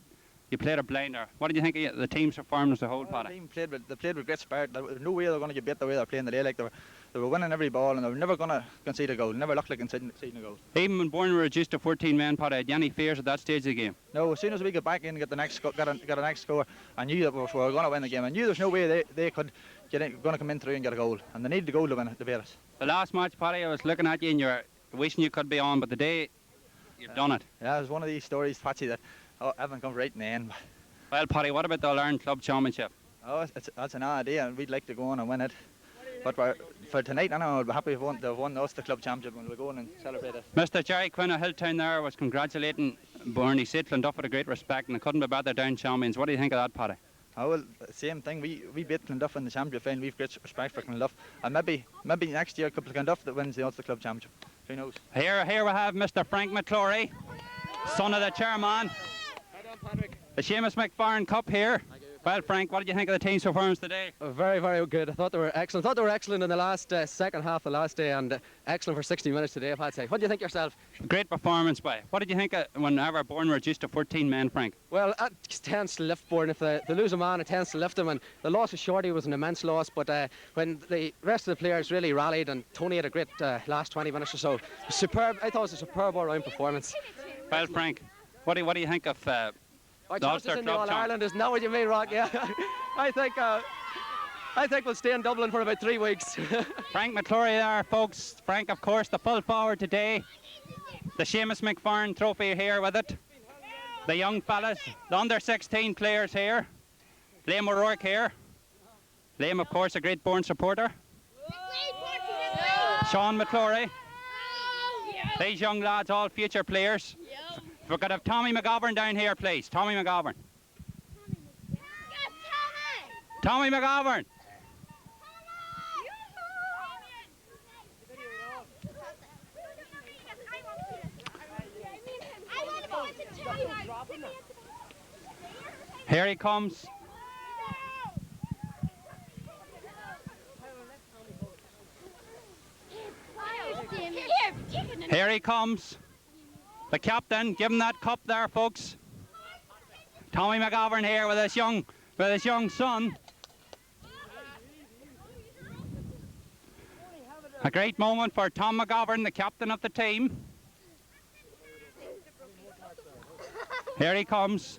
you played a blinder. What did you think of the team's performance as a whole, The Paddy? team played with great spirit. There was no way they were going to get beat the way they're playing today. Like they were winning every ball, and they were never going to concede a goal. Never looked like conceding a goal. Even when Burren were reduced to 14 men, Paddy, had you any fears at that stage of the game? No, as soon as we got back in and got the next got a next score, I knew that we were going to win the game. I knew there's no way they could going to come in through and get a goal, and they needed the goal to win it, to beat us. The last match, Paddy, I was looking at you and you were wishing you could be on, but today you've done it. Yeah, it was one of these stories, Patsy, that everything comes right in the end. Well, Paddy, what about the All-Ireland Club Championship? Oh, that's an idea, and we'd like to go on and win it. But for tonight, I know I'll be happy if they've won us the club championship, and we'll go on and celebrate it. Mr. Jerry Quinn of Hilltown there was congratulating Burren. He said Clonduff with a great respect, and they couldn't be better down champions. What do you think of that, Paddy? Oh, well, same thing. We beat Clonduff in the championship final. We've great respect for Clonduff, and maybe next year it could be Clonduff that wins the Ulster Club Championship. Who knows? Here we have Mr. Frank McClory, son of the chairman. The Seamus McFarren Cup here. Well, Frank, what did you think of the team's performance today? Very, very good. I thought they were excellent. I thought they were excellent in the last second half of the last day, and excellent for 60 minutes today, if I'd say. What do you think yourself? Great performance by. What did you think of whenever Burren were reduced to 14 men, Frank? Well, it tends to lift Burren. If they lose a man, it tends to lift them. And the loss of Shorty was an immense loss. But when the rest of the players really rallied, and Tony had a great last 20 minutes or so, superb. I thought it was a superb all-round performance. Well, Frank, what do you think of the chances Ulster in the Club All-Ireland is not what you mean, Rock. Yeah, I think we'll stay in Dublin for about 3 weeks. Frank McClory there, folks. Frank, of course, the full forward today. The Seamus McFarren trophy here with it. The young fellas, the under-16 players here. Liam O'Rourke here. Liam, of course, a great Burren supporter. Sean McClory. These young lads, all future players. If we could have Tommy McGovern down here, please. Tommy McGovern. Tommy McGovern. Here he comes. Here he comes. The captain, give him that cup there, folks. Tommy McGovern here with his young son. A great moment for Tom McGovern, the captain of the team. Here he comes.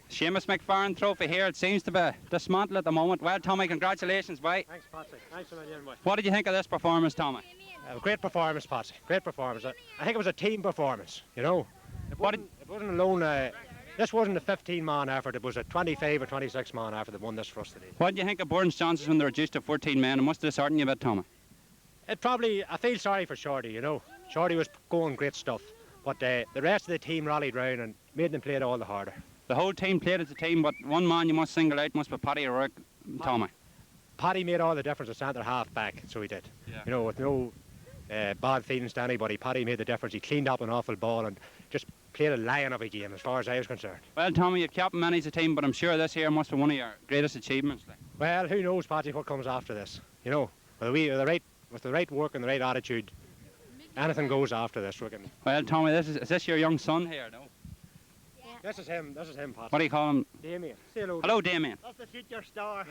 Seamus McFarren trophy here. It seems to be dismantled at the moment. Well, Tommy, congratulations, boy. Thanks, Patrick. Thanks a million, boy. What did you think of this performance, Tommy? Great performance, Patsy. Great performance. I think it was a team performance, you know. It wasn't alone. This wasn't a 15-man effort. It was a 25 or 26-man effort that won this for us today. What do you think of Burren's chances when they were reduced to 14 men? It must have disheartened you a bit, Tommy. I feel sorry for Shorty, you know. Shorty was going great stuff. But the rest of the team rallied round and made them play it all the harder. The whole team played as a team, but one man you must single out must be Paddy O'Rourke, Tommy. Paddy made all the difference at centre half back, so he did. Yeah. You know, with no bad feelings to anybody, Paddy made the difference. He cleaned up an awful ball and just played a lion of a game as far as I was concerned. Well, Tommy, you've captained many as a team, but I'm sure this here must be one of your greatest achievements. Like. Well, who knows, Paddy, what comes after this? You know, with the right work and the right attitude, anything goes after this. Well, Tommy, is this your young son here? No. This is him, Pat. What do you call him? Damien. Say hello. Hello, Damien. That's the future star.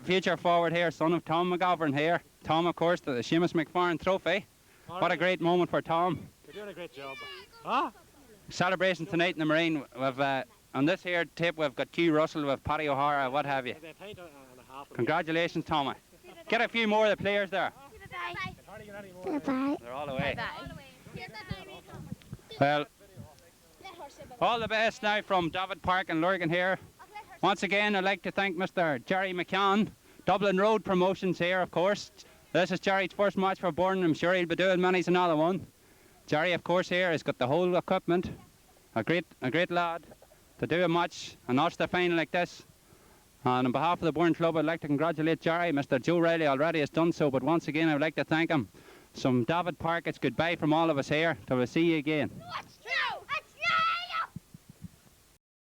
future forward here, son of Tom McGovern here. Tom, of course, the Seamus McFarren trophy. What a great moment for Tom. You're doing a great job. Huh? Celebration tonight in the Marine. We've, on this here tape, we've got Q Russell, with Paddy O'Hara, what have you. Congratulations, Tommy. Get a few more of the players there. Bye-bye. They're all away. Well, all the best now from David Park and Lurgan here. Once again, I'd like to thank Mr. Jerry McCann, Dublin Road Promotions here, of course. This is Jerry's first match for Burren. I'm sure he'll be doing many's another one. Jerry, of course, here has got the whole equipment. A great lad to do a match, an Ulster final like this. And on behalf of the Burren Club, I'd like to congratulate Jerry. Mr. Joe Riley already has done so, but once again, I would like to thank him. From David Park, it's goodbye from all of us here. Till we see you again.